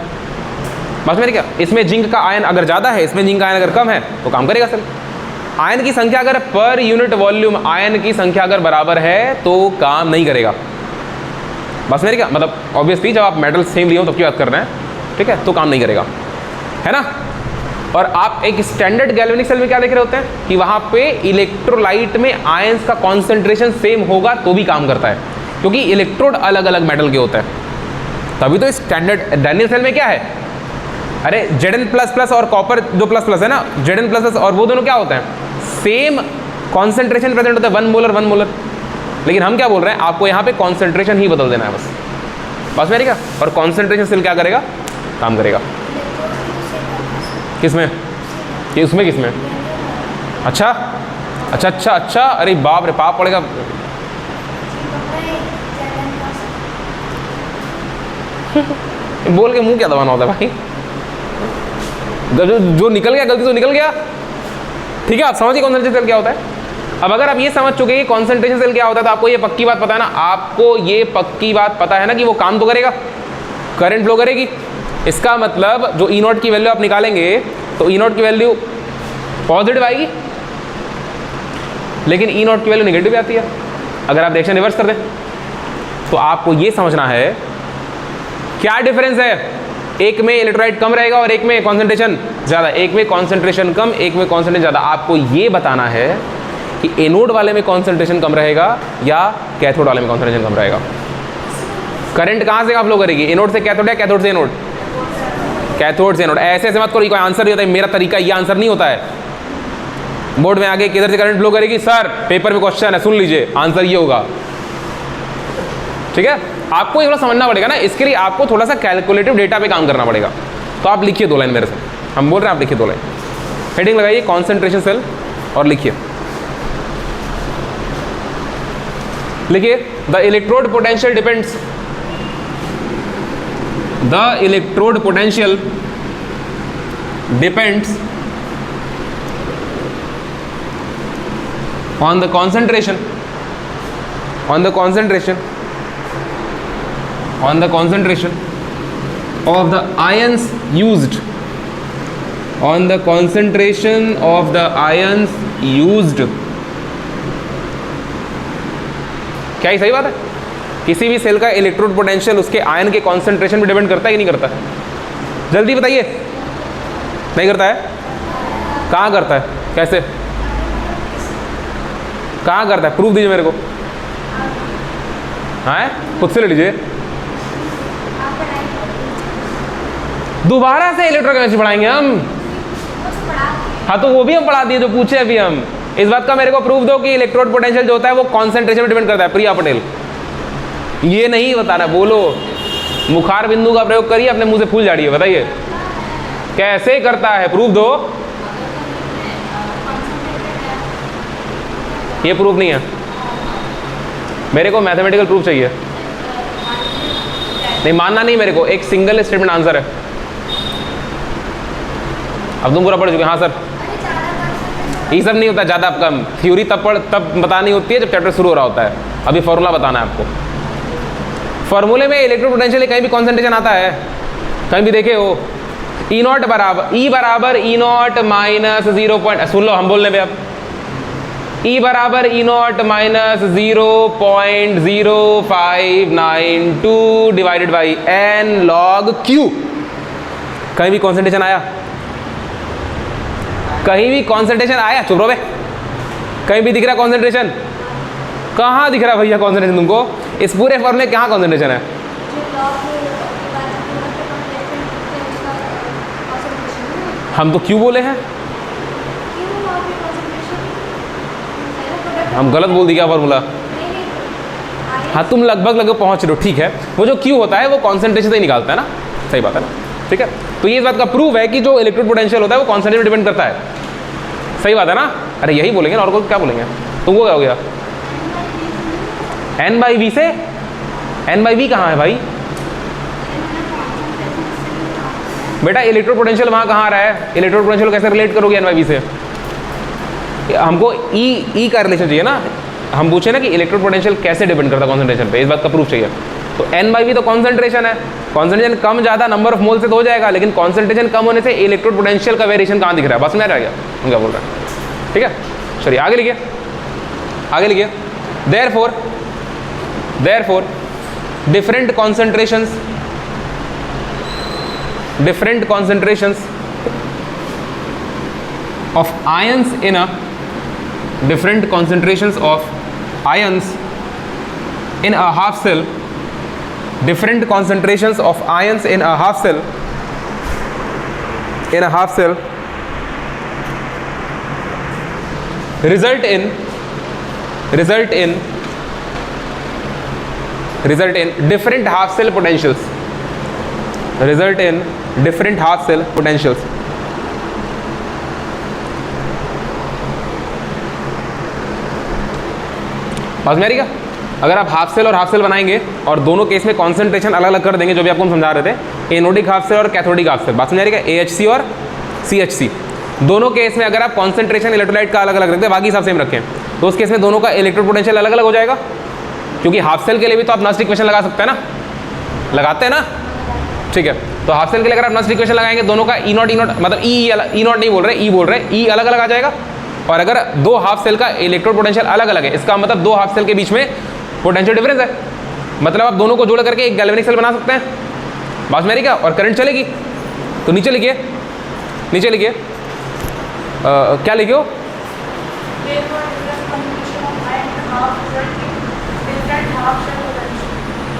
A: बस मेरे क्या, इसमें जिंक का आयन अगर ज़्यादा है, इसमें जिंक का आयन अगर कम है तो काम करेगा सर। आयन की संख्या अगर पर यूनिट वॉल्यूम आयन की संख्या अगर बराबर है तो काम नहीं करेगा, बस मेरे क्या मतलब ऑब्वियसली जब आप मेटल सेम लिए हो तब की बात कर रहे हैं, ठीक है, तो काम नहीं करेगा, है ना। और आप एक स्टैंडर्ड गैल्वेनिक सेल में क्या देख रहे होते हैं कि वहां पे इलेक्ट्रोलाइट में आयंस का कॉन्सेंट्रेशन सेम होगा तो भी काम करता है, क्योंकि इलेक्ट्रोड अलग अलग मेटल के होते हैं। तभी तो स्टैंडर्ड डैनियल सेल में क्या है, अरे Zn++ और कॉपर जो प्लस है ना, Zn++ और वो दोनों क्या होते हैं, सेम कॉन्सेंट्रेशन प्रेजेंट होता है, 1 मोलर 1 मोलर। लेकिन हम क्या बोल रहे हैं, आपको यहाँ पे कॉन्सेंट्रेशन ही बदल देना है बस मेरे क्या। और कॉन्सेंट्रेशन सेल क्या करेगा, काम करेगा। किसमें, कि उसमें किसमें, अच्छा अच्छा अच्छा अच्छा, अरे बाप रे पाप पड़ेगा। बोल के मुंह क्या दबाना होता है भाई, जो निकल गया गलती तो निकल गया, ठीक है। आप समझिए कॉन्सेंट्रेशन सेल क्या होता है। अब अगर आप ये समझ चुके कि कॉन्सेंट्रेशन सेल क्या होता है तो आपको ये पक्की बात पता है ना, आपको ये पक्की बात पता है ना कि वो काम तो करेगा, करंट फ्लो करेगी। इसका मतलब जो E0 की वैल्यू आप निकालेंगे तो E0 की वैल्यू पॉजिटिव आएगी, लेकिन E0 की वैल्यू नेगेटिव आती है। अगर आप डायरेक्शन रिवर्स कर दें तो आपको ये समझना है क्या डिफरेंस है, एक में इलेक्ट्रोलाइट कम रहेगा और एक में कॉन्सेंट्रेशन ज़्यादा, एक में कॉन्सेंट्रेशन कम एक में कॉन्सेंट्रेशन ज़्यादा। आपको ये बताना है कि एनोड वाले में कॉन्सेंट्रेशन कम रहेगा या कैथोड वाले में कॉन्सेंट्रेशन कम रहेगा। करंट कहाँ से फ्लो करेगी, एनोड से कैथोड या कैथोड से एनोड, कैथोड से एनोड। ऐसे ऐसे मत करो, कोई आंसर नहीं होता है, मेरा तरीका ये आंसर नहीं होता है। बोर्ड में आगे किधर से करंट फ्लो करेगी, सर पेपर में क्वेश्चन है सुन लीजिए, आंसर ये होगा, ठीक है। आपको ये थोड़ा समझना पड़ेगा ना, इसके लिए आपको थोड़ा सा कैलकुलेटिव डेटा पे काम करना पड़ेगा। तो आप लिखिए 2 लाइन मेरे से, हम बोल रहे हैं आप लिखिए 2 लाइन, हेडिंग लगाइए कॉन्सेंट्रेशन सेल और लिखिए the electrode potential depends, the electrode potential depends on the concentration of the ions used, on the concentration of the ions used। क्या ये सही बात है? किसी भी सेल का इलेक्ट्रोड पोटेंशियल उसके आयन के कॉन्सेंट्रेशन पे डिपेंड करता है कि नहीं करता? जल्दी बताइए। नहीं करता है? कहाँ करता है, कैसे, कहाँ करता है, प्रूफ दीजिए मेरे को। हाँ खुद से ले लीजिए। दोबारा से इलेक्ट्रोकेमिस्ट्री पढ़ाएंगे हम? हाँ तो वो भी हम पढ़ा दिए जो पूछे अभी हम। इस बात का मेरे को प्रूफ दो कि इलेक्ट्रोड पोटेंशियल जो होता है वो कॉन्सेंट्रेशन पे डिपेंड करता है। प्रिया पटेल ये नहीं बताना, बोलो मुखार बिंदु का प्रयोग करिए, अपने मुंह से फूल झाड़िए, बताइए कैसे करता है, प्रूफ दो। ये प्रूफ नहीं है, मेरे को मैथमेटिकल प्रूफ चाहिए। नहीं मानना नहीं मेरे को, एक सिंगल स्टेटमेंट आंसर है। अब तुम पूरा पढ़ चुके, हाँ सर ये सब नहीं होता ज़्यादा कम, थ्योरी तब बतानी होती है जब चैप्टर शुरू हो रहा होता है। अभी फॉर्मूला बताना है आपको। फॉर्मूले में इलेक्ट्रोड पोटेंशियल कहीं भी कॉन्सेंट्रेशन आता है, कहीं भी देखे हो, E0 बराबर E0 माइनस 0 पॉइंट, सुन लो हम बोलने पे अब, E बराबर E0 minus 0.0592 divided by n log Q। कहीं भी कॉन्सेंट्रेशन आया, कहीं भी कॉन्सेंट्रेशन आया, चुप रहो बे, कहीं भी दिख रहा कॉन्सेंट्रेशन? कहाँ दिख रहा भैया कॉन्सेंट्रेशन तुमको? इस पूरे फॉर्मूले कहाँ कॉन्सेंट्रेशन है? हम तो क्यों बोले हैं, हम गलत बोल दिए क्या फॉर्मूला? हाँ तुम लगभग पहुंच रहे हो, ठीक है। वो जो क्यू होता है वो कॉन्सेंट्रेशन से ही निकालता है ना, सही बात है ना, ठीक है। तो ये इस बात का प्रूफ है कि जो इलेक्ट्रोड पोटेंशियल होता है वो कॉन्सेंट्रेशन पे डिपेंड करता है, सही बात है ना। अरे यही बोलेंगे ना, और को क्या बोलेंगे? तुमको क्या हो गया? n/v से, n/v कहाँ है भाई बेटा? इलेक्ट्रोड पोटेंशियल वहाँ कहाँ आ रहा है? इलेक्ट्रोड पोटेंशियल कैसे रिलेट करोगे n/v से? हमको ई का रिलेशन चाहिए ना, हम पूछे ना कि इलेक्ट्रोड पोटेंशियल कैसे डिपेंड करता है कॉन्सेंट्रेशन पे, इस बात का प्रूफ चाहिए। तो n/v तो कॉन्सेंट्रेशन है, कॉन्सेंट्रेशन कम ज़्यादा नंबर ऑफ मोल से तो हो जाएगा, लेकिन कॉन्सेंट्रेशन कम होने से इलेक्ट्रोड पोटेंशियल का वेरिएशन कहाँ दिख रहा है, बस में आ गया हम क्या बोल रहे हैं। ठीक है, चलिए आगे लिखिए, आगे लिखिए। therefore different concentrations of ions in a different concentrations of ions in a half cell, different concentrations of ions in a half cell result in different half cell potentials, समझ में आ रही क्या? अगर आप हाफ सेल और half cell बनाएंगे और दोनों केस में कॉन्सेंट्रेशन अलग अलग कर देंगे, जो भी आपको हम समझा रहे थे, एनोडिक हाफ सेल और कैथोडिक हाफ सेल, बात समझ आ रही है? AHC और CHC, दोनों केस में अगर आप कॉन्सेंट्रेशन इलेक्ट्रोलाइट का अलग अलग रखते हैं, बाकी सब सेम रखें, तो उस केस में दोनों का इलेक्ट्रोड पोटेंशियल अलग अलग हो जाएगा। क्योंकि हाफ सेल के लिए भी तो आप नस्ट इक्वेशन लगा सकते हैं ना, लगाते हैं ना, ठीक है। तो हाफ सेल के लिए अगर आप नस्ट इक्वेशन लगाएंगे, दोनों का E0 मतलब E नॉट नहीं बोल रहे, E बोल रहे, E अलग अलग आ जाएगा। और अगर दो हाफ सेल का इलेक्ट्रोड पोटेंशियल अलग अलग है, इसका मतलब दो हाफ सेल के बीच में पोटेंशियल डिफरेंस है, मतलब आप दोनों को जोड़ करके एक गैल्वेनिक सेल बना सकते हैं, बात में आ रही क्या? और करंट चलेगी। तो नीचे लिखिए, नीचे लिखिए, क्या लिखियो?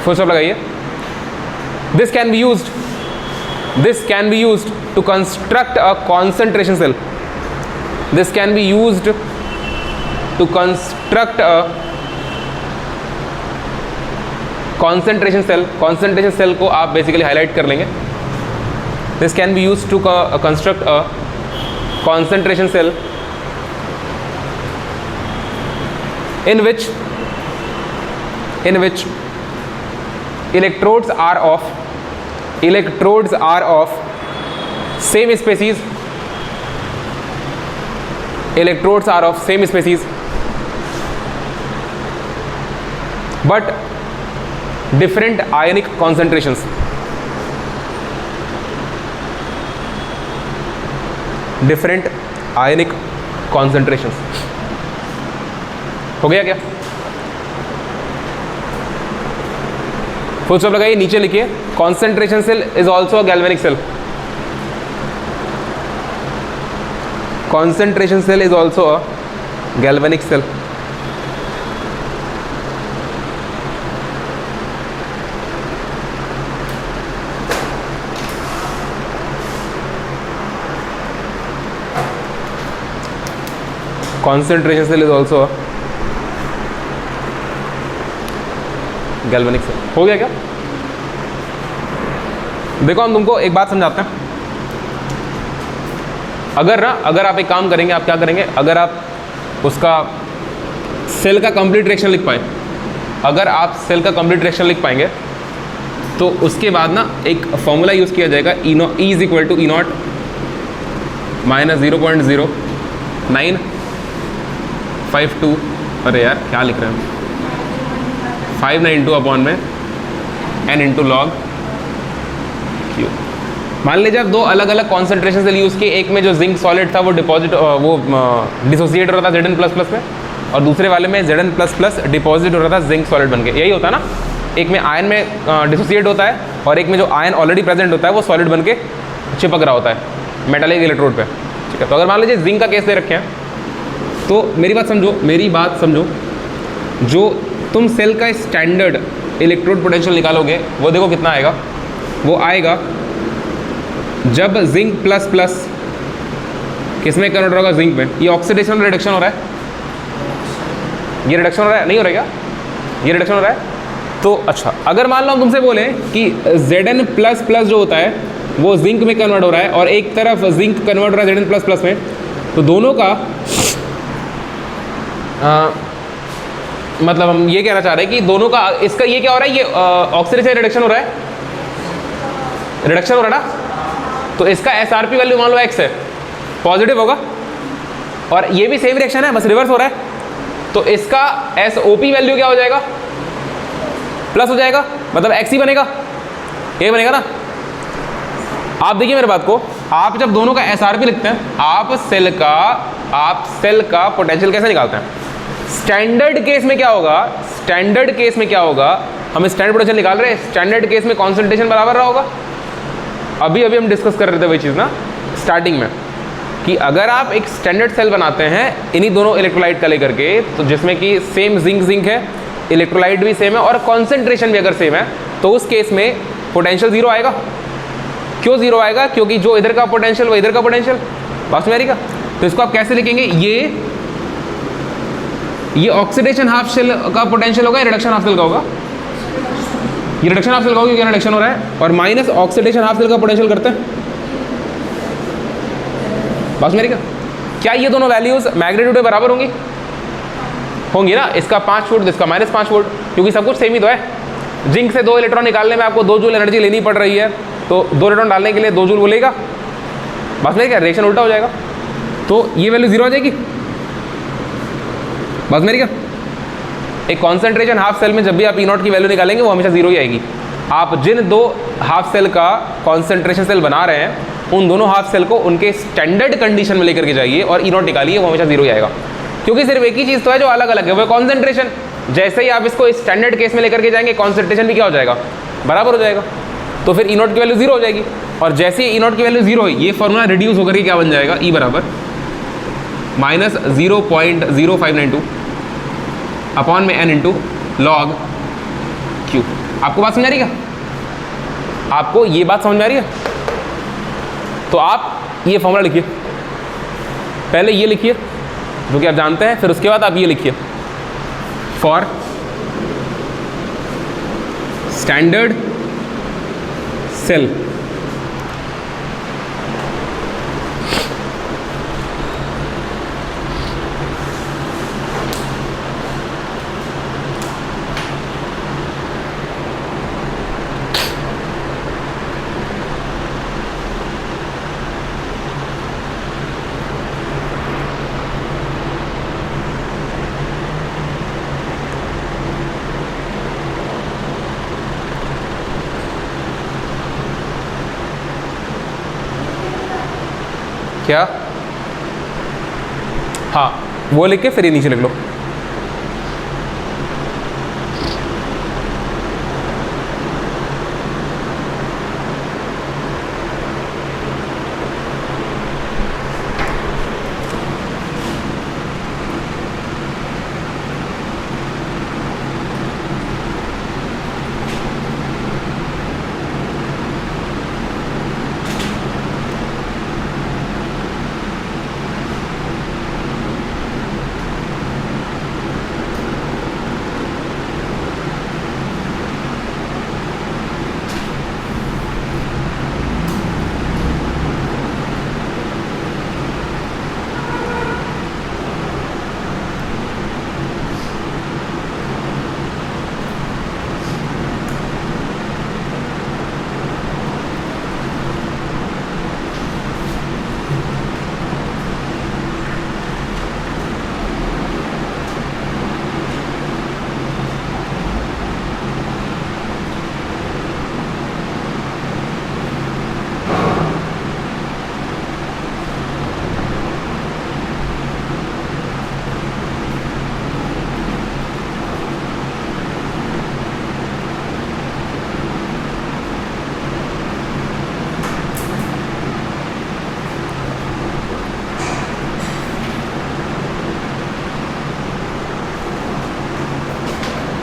A: फुल स्टॉप लगाइए। This can be used to construct a concentration cell, this can be used to construct a concentration cell. Concentration cell को आप बेसिकली हाईलाइट कर लेंगे। This can be used to construct a concentration cell in which electrodes are of same species, but different ionic concentrations, different ionic concentrations. हो गया क्या? Full stop लगाइए, नीचे लिखिए, concentration cell is also a galvanic cell, concentration cell is also a galvanic cell. concentration cell is also a galvanic cell। हो गया क्या? देखो हम तुमको एक बात समझाते हैं। अगर आप एक काम करेंगे, आप क्या करेंगे, अगर आप उसका सेल का कंप्लीट रिएक्शन लिख पाए, अगर आप सेल का कंप्लीट रिएक्शन लिख पाएंगे, तो उसके बाद ना एक फॉर्मूला यूज़ किया जाएगा, E is equal to E0 minus 0.0952, अरे यार क्या लिख रहे हैं हम, 592 अपॉन में n इंटू लॉग क्यू। मान लीजिए आप दो अलग अलग कॉन्सेंट्रेशन से यूज़ किए, एक में जो जिंक सॉलिड था वो डिसोसिएट हो रहा था Zn++ में, और दूसरे वाले में Zn++ डिपॉजिट हो रहा था जिंक सॉलिड बन के। यही होता है ना, एक में आयन में डिसोसिएट होता है और एक में जो आयन ऑलरेडी प्रेजेंट होता है वो सॉलिड बन के चिपक रहा होता है मेटालिक इलेक्ट्रोड पे, ठीक है। तो अगर मान लीजिए जिंक का केस दे रखे हैं, तो मेरी बात समझो, जो तुम सेल का स्टैंडर्ड इलेक्ट्रोड पोटेंशियल निकालोगे वो देखो कितना आएगा, वो आएगा जब जिंक प्लस प्लस किस में कन्वर्ट होगा, जिंक में। ये ऑक्सीडेशन रिडक्शन हो रहा है, ये रिडक्शन हो रहा है, नहीं हो रहा है क्या, ये रिडक्शन हो रहा है। तो अच्छा, अगर मान लो हम तुमसे बोले कि Zn++ जो होता है वो जिंक में कन्वर्ट हो रहा है और एक तरफ जिंक कन्वर्ट हो रहा है Zn++ में, तो दोनों का मतलब हम ये कहना चाह रहे हैं कि दोनों का इसका ये क्या हो रहा है, ये ऑक्सीडेशन रिडक्शन हो रहा है, रिडक्शन हो रहा है ना। तो इसका SRP वैल्यू मान लो x है, पॉजिटिव होगा, और ये भी सेम रिएक्शन है, बस रिवर्स हो रहा है। तो इसका SOP वैल्यू क्या हो जाएगा, प्लस हो जाएगा, मतलब X ही बनेगा, ये बनेगा ना। आप देखिए मेरे बात को, आप जब दोनों का SRP लिखते हैं, आप सेल का पोटेंशियल कैसे निकालते हैं? स्टैंडर्ड केस में क्या होगा, स्टैंडर्ड केस में क्या होगा, हम स्टैंडर्ड पोटेंशियल निकाल रहे हैं, स्टैंडर्ड केस में कॉन्सेंट्रेशन बराबर रहा होगा। अभी हम डिस्कस कर रहे थे वही चीज़ ना स्टार्टिंग में, कि अगर आप एक स्टैंडर्ड सेल बनाते हैं इन्हीं दोनों इलेक्ट्रोलाइट का लेकर के, तो जिसमें कि सेम जिंक है, इलेक्ट्रोलाइट भी सेम है और कॉन्सेंट्रेशन भी अगर सेम है, तो उस केस में पोटेंशियल जीरो आएगा। क्यों जीरो आएगा? क्योंकि जो इधर का पोटेंशियल वो इधर का पोटेंशियल बात में आएगा। तो इसको आप कैसे लिखेंगे, ये ऑक्सीडेशन हाफ सेल का पोटेंशियल होगा या रिडक्शन हाफ सेल का होगा? ये रिडक्शन हाफ सेल का होगा क्योंकि रिडक्शन हो रहा है, और माइनस ऑक्सीडेशन हाफ सेल का पोटेंशियल करते हैं। बात मेरी क्या ये दोनों वैल्यूज मैग्नीट्यूड में बराबर होंगी ना? इसका 5 वोल्ट, इसका -5 वोल्ट, क्योंकि सब कुछ सेम ही तो है। जिंक से 2 इलेक्ट्रॉन निकालने में आपको 2 जूल एनर्जी लेनी पड़ रही है, तो 2 इलेक्ट्रॉन डालने के लिए 2 जूल बोलेगा। बात मेरी क्या, रिएक्शन उल्टा हो जाएगा, तो ये वैल्यू जीरो आ जाएगी। बात मेरी क्या, एक कॉन्सेंट्रेशन हाफ सेल में जब भी आप E0 की वैल्यू निकालेंगे वो हमेशा जीरो ही आएगी। आप जिन दो हाफ सेल का कॉन्सेंट्रेशन सेल बना रहे हैं, उन दोनों हाफ सेल को उनके स्टैंडर्ड कंडीशन में लेकर के जाइए और E0 निकालिए, वो हमेशा जीरो ही आएगा। क्योंकि सिर्फ एक ही चीज़ तो है जो अलग अलग है, वो कॉन्सेंट्रेशन। जैसे ही आप इसको स्टैंडर्ड केस में लेकर के जाएंगे, कॉन्सेंट्रेशन भी क्या हो जाएगा, बराबर हो जाएगा, तो फिर E0 की वैल्यू जीरो हो जाएगी। और जैसे ही E0 की वैल्यू जीरो हुई, ये फॉर्मूला रिड्यूस होकर के क्या बन जाएगा, E बराबर -0.0592 अपॉन में n इंटू लॉग Q। आपको बात समझ आ रही है? आपको ये बात समझ में आ रही है? तो आप ये फॉर्मूला लिखिए, पहले ये लिखिए जो कि आप जानते हैं, फिर उसके बाद आप ये लिखिए, फॉर स्टैंडर्ड सेल क्या, हाँ वो लिख के फिर ये नीचे लिख लो।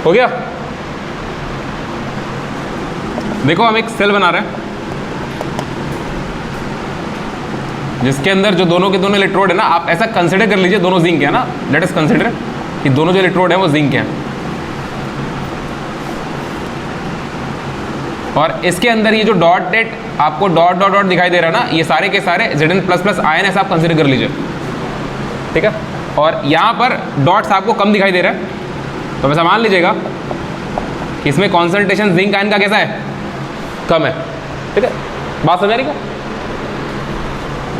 A: हो गया? देखो हम एक सेल बना रहे हैं जिसके अंदर जो दोनों के दोनों इलेक्ट्रोड है ना, आप ऐसा कंसिडर कर लीजिए दोनों जिंक है ना, लेट अस कंसिडर कि दोनों जो इलेक्ट्रोड है वो जिंक हैं, और इसके अंदर ये जो डॉटेड आपको डॉट डॉट डॉट दिखाई दे रहा है ना, ये सारे के सारे Zn++ आयन ऐसा आप कंसिडर कर लीजिए, ठीक है। और यहाँ पर डॉट्स आपको कम दिखाई दे रहा है, तो वैसा मान लीजिएगा कि इसमें कॉन्सेंट्रेशन जिंक आयन का कैसा है, कम है, ठीक है। बात समझ आ रही है?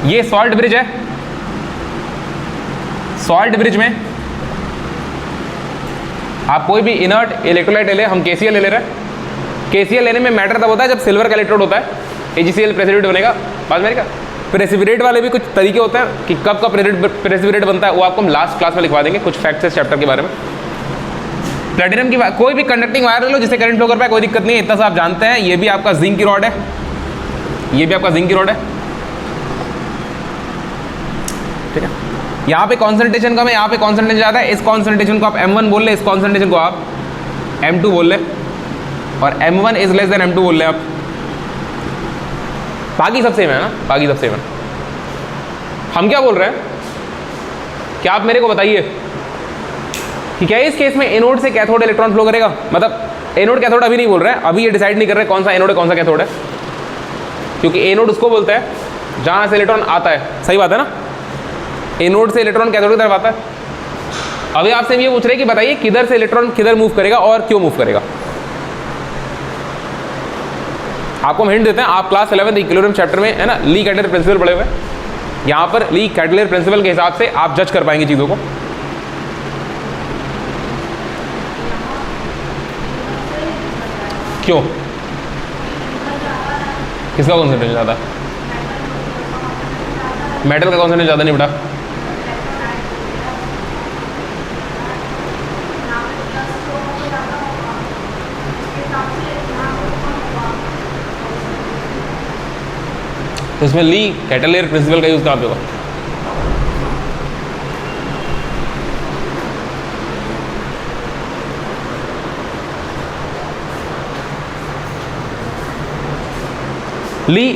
A: ये सॉल्ट ब्रिज है, सॉल्ट ब्रिज में आप कोई भी इनर्ट इलेक्ट्रोलाइट ले लें, हम KCl ले रहे हैं। KCl लेने में मैटर तब होता है जब सिल्वर का इलेक्ट्रोड होता है, AgCl प्रेसिपिटेट बनेगा। बात मेरी का प्रेसिपिटेट वाले भी कुछ तरीके होते हैं कि कब का प्रेसिपिटेट बनता है, वो आपको हम लास्ट क्लास में लिखवा देंगे कुछ फैक्ट्स इस चैप्टर के बारे में। प्लेटिनम की कोई भी कंडक्टिंग वायर ले लो जिससे करंट फ्लो कर पाए, कोई दिक्कत नहीं है, इतना सा आप जानते हैं। ये भी आपका जिंक की रॉड है, ये भी आपका जिंक की रॉड है, ठीक है। यहाँ पे कॉन्सेंट्रेशन कम है, यहाँ पे कॉन्सेंट्रेशन ज़्यादा है। इस कॉन्सेंट्रेशन को आप M1 बोल ले, इस कॉन्सेंट्रेशन को आप M2 बोल ले, और M1 is less than M2 बोल ले आप। बाकी सब सेम है ना, बाकी सब सेम है। हम क्या बोल रहे हैं, क्या आप मेरे को बताइए कि क्या इस केस में एनोड से कैथोड इलेक्ट्रॉन फ्लो करेगा? मतलब एनोड कैथोड अभी नहीं बोल रहे हैं, अभी ये डिसाइड नहीं कर रहे कौन सा एनोड है कौन सा कैथोड है, क्योंकि एनोड उसको बोलता है जहाँ से इलेक्ट्रॉन आता है। सही बात है ना, एनोड से इलेक्ट्रॉन कैथोड की तरफ आता है। अभी आपसे ये पूछ रहे हैं कि बताइए किधर से इलेक्ट्रॉन किधर मूव करेगा और क्यों मूव करेगा। आपको हम हिंट देते हैं, आप क्लास 11 इक्विलिब्रियम चैप्टर में है ना ली कैटेलर प्रिंसिपल पढ़े हुए हैं। यहाँ पर ली कैटेलर प्रिंसिपल के हिसाब से आप जज कर पाएंगे चीज़ों को। क्यों, किसका कॉन्सेंट्रेशन ज़्यादा? मेटल का कॉन्सेंट्रेशन ज़्यादा नहीं बेटा, तो इसमें ली कैटेलर प्रिंसिपल का यूज़ कहाँ पे होगा? ली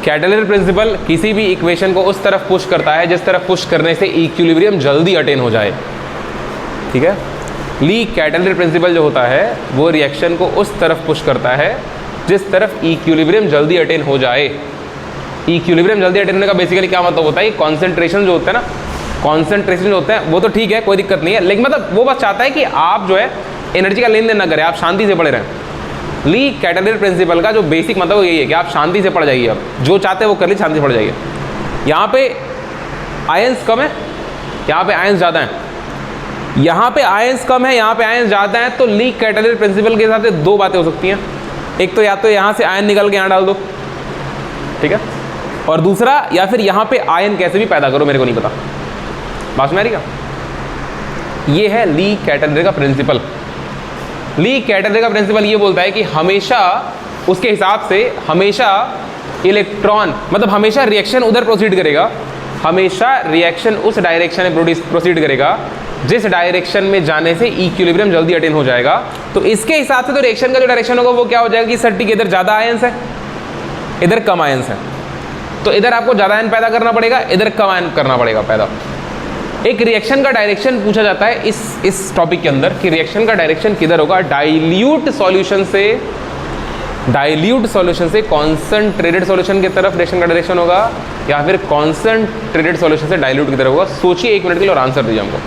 A: कैटेलर प्रिंसिपल किसी भी इक्वेशन को उस तरफ पुश करता है जिस तरफ पुश करने से इक्विलिब्रियम जल्दी अटेन हो जाए, ठीक है। ली कैटेलर प्रिंसिपल जो होता है वो रिएक्शन को उस तरफ पुश करता है जिस तरफ इक्विलिब्रियम जल्दी अटेन हो जाए। इक्विलिब्रियम जल्दी अटेन होने का बेसिकली क्या मतलब होता है, कॉन्सेंट्रेशन जो होता है ना, कॉन्सेंट्रेशन जो होता है वो तो ठीक है, कोई दिक्कत नहीं है, लेकिन मतलब वो बस चाहता है कि आप जो है एनर्जी का लेन देन ना करें, आप शांति से पड़े रहें। ली कैटेलर प्रिंसिपल का जो बेसिक मतलब यही है कि आप शांति से पड़ जाइए, आप जो चाहते हैं वो कर लीजिए, शांति से पड़ जाइए। यहाँ पे आयंस कम है, यहाँ पे आयंस ज़्यादा है, यहाँ पे आयंस कम है, यहाँ पे आयंस ज़्यादा है, तो ली कैटेलर प्रिंसिपल के हिसाब से दो बातें हो सकती हैं। एक तो या तो यहाँ से आयन निकल के यहाँ डाल दो, ठीक है, और दूसरा या फिर यहाँ पे आयन कैसे भी पैदा करो, मेरे को नहीं पता। बात में आ रही क्या? ये है ली कैटेलर का प्रिंसिपल। ली कैटेलर का प्रिंसिपल ये बोलता है कि हमेशा उसके हिसाब से हमेशा इलेक्ट्रॉन मतलब हमेशा रिएक्शन उधर प्रोसीड करेगा, हमेशा रिएक्शन उस डायरेक्शन में प्रोसीड करेगा जिस डायरेक्शन में जाने से इक्विलिब्रियम जल्दी अटेन हो जाएगा। तो इसके हिसाब से तो रिएक्शन का जो डायरेक्शन होगा वो क्या हो जाएगा कि सर ठीक है इधर ज़्यादा आयंस है, इधर कम आयंस है, तो इधर आपको ज़्यादा आयन पैदा करना पड़ेगा, इधर कम आयन करना पड़ेगा पैदा। एक रिएक्शन का डायरेक्शन पूछा जाता है इस टॉपिक के अंदर कि रिएक्शन का डायरेक्शन किधर होगा, डाइल्यूट सॉल्यूशन से कॉन्सेंट्रेटेड सॉल्यूशन की तरफ रिएक्शन का डायरेक्शन होगा या फिर कॉन्सेंट्रेटेड सॉल्यूशन से डाइल्यूट की तरफ होगा। सोचिए 1 मिनट के लिए और आंसर दीजिए हमको।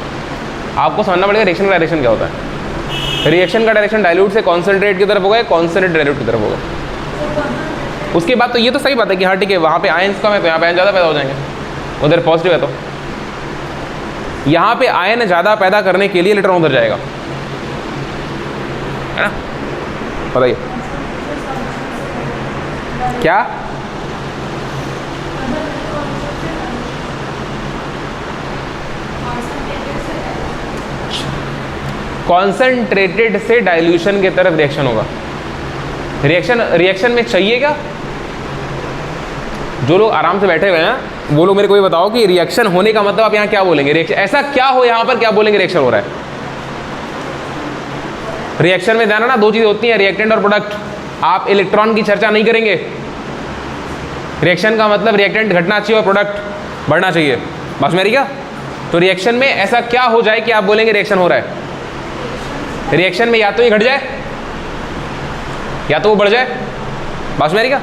A: आपको समझना पड़ेगा रिएक्शन का डायरेक्शन क्या होता है। रिएक्शन का डायरेक्शन डाइल्यूट से कॉन्सेंट्रेट की तरफ होगा या कॉन्सेंट्रेट डाइल्यूट की तरफ होगा। उसके बाद तो ये तो सही बात है कि हाँ ठीक है वहाँ पे आयंस कम है तो यहाँ पे आयन ज़्यादा पैदा हो जाएंगे, उधर पॉजिटिव है तो यहाँ पे आयन ज़्यादा पैदा करने के लिए इलेक्ट्रॉन उधर जाएगा, है ना। बताइए क्या? कॉन्सेंट्रेटेड से डाइल्यूशन की तरफ रिएक्शन होगा। रिएक्शन में चाहिए क्या? जो लोग आराम से बैठे हुए हैं वो लोग मेरे को ये बताओ कि रिएक्शन होने का मतलब आप यहाँ क्या बोलेंगे? रिएक्शन ऐसा क्या हो यहाँ पर क्या बोलेंगे रिएक्शन हो रहा है? रिएक्शन में ध्यान रखना दो चीज़ें होती हैं, रिएक्टेंट और प्रोडक्ट। आप इलेक्ट्रॉन की चर्चा नहीं करेंगे। रिएक्शन का मतलब रिएक्टेंट घटना चाहिए और प्रोडक्ट बढ़ना चाहिए। बस मेरी क्या? तो रिएक्शन में ऐसा क्या हो जाए कि आप बोलेंगे रिएक्शन हो रहा है? रिएक्शन में या तो ये घट जाए या तो वो बढ़ जाए। बस मेरी क्या?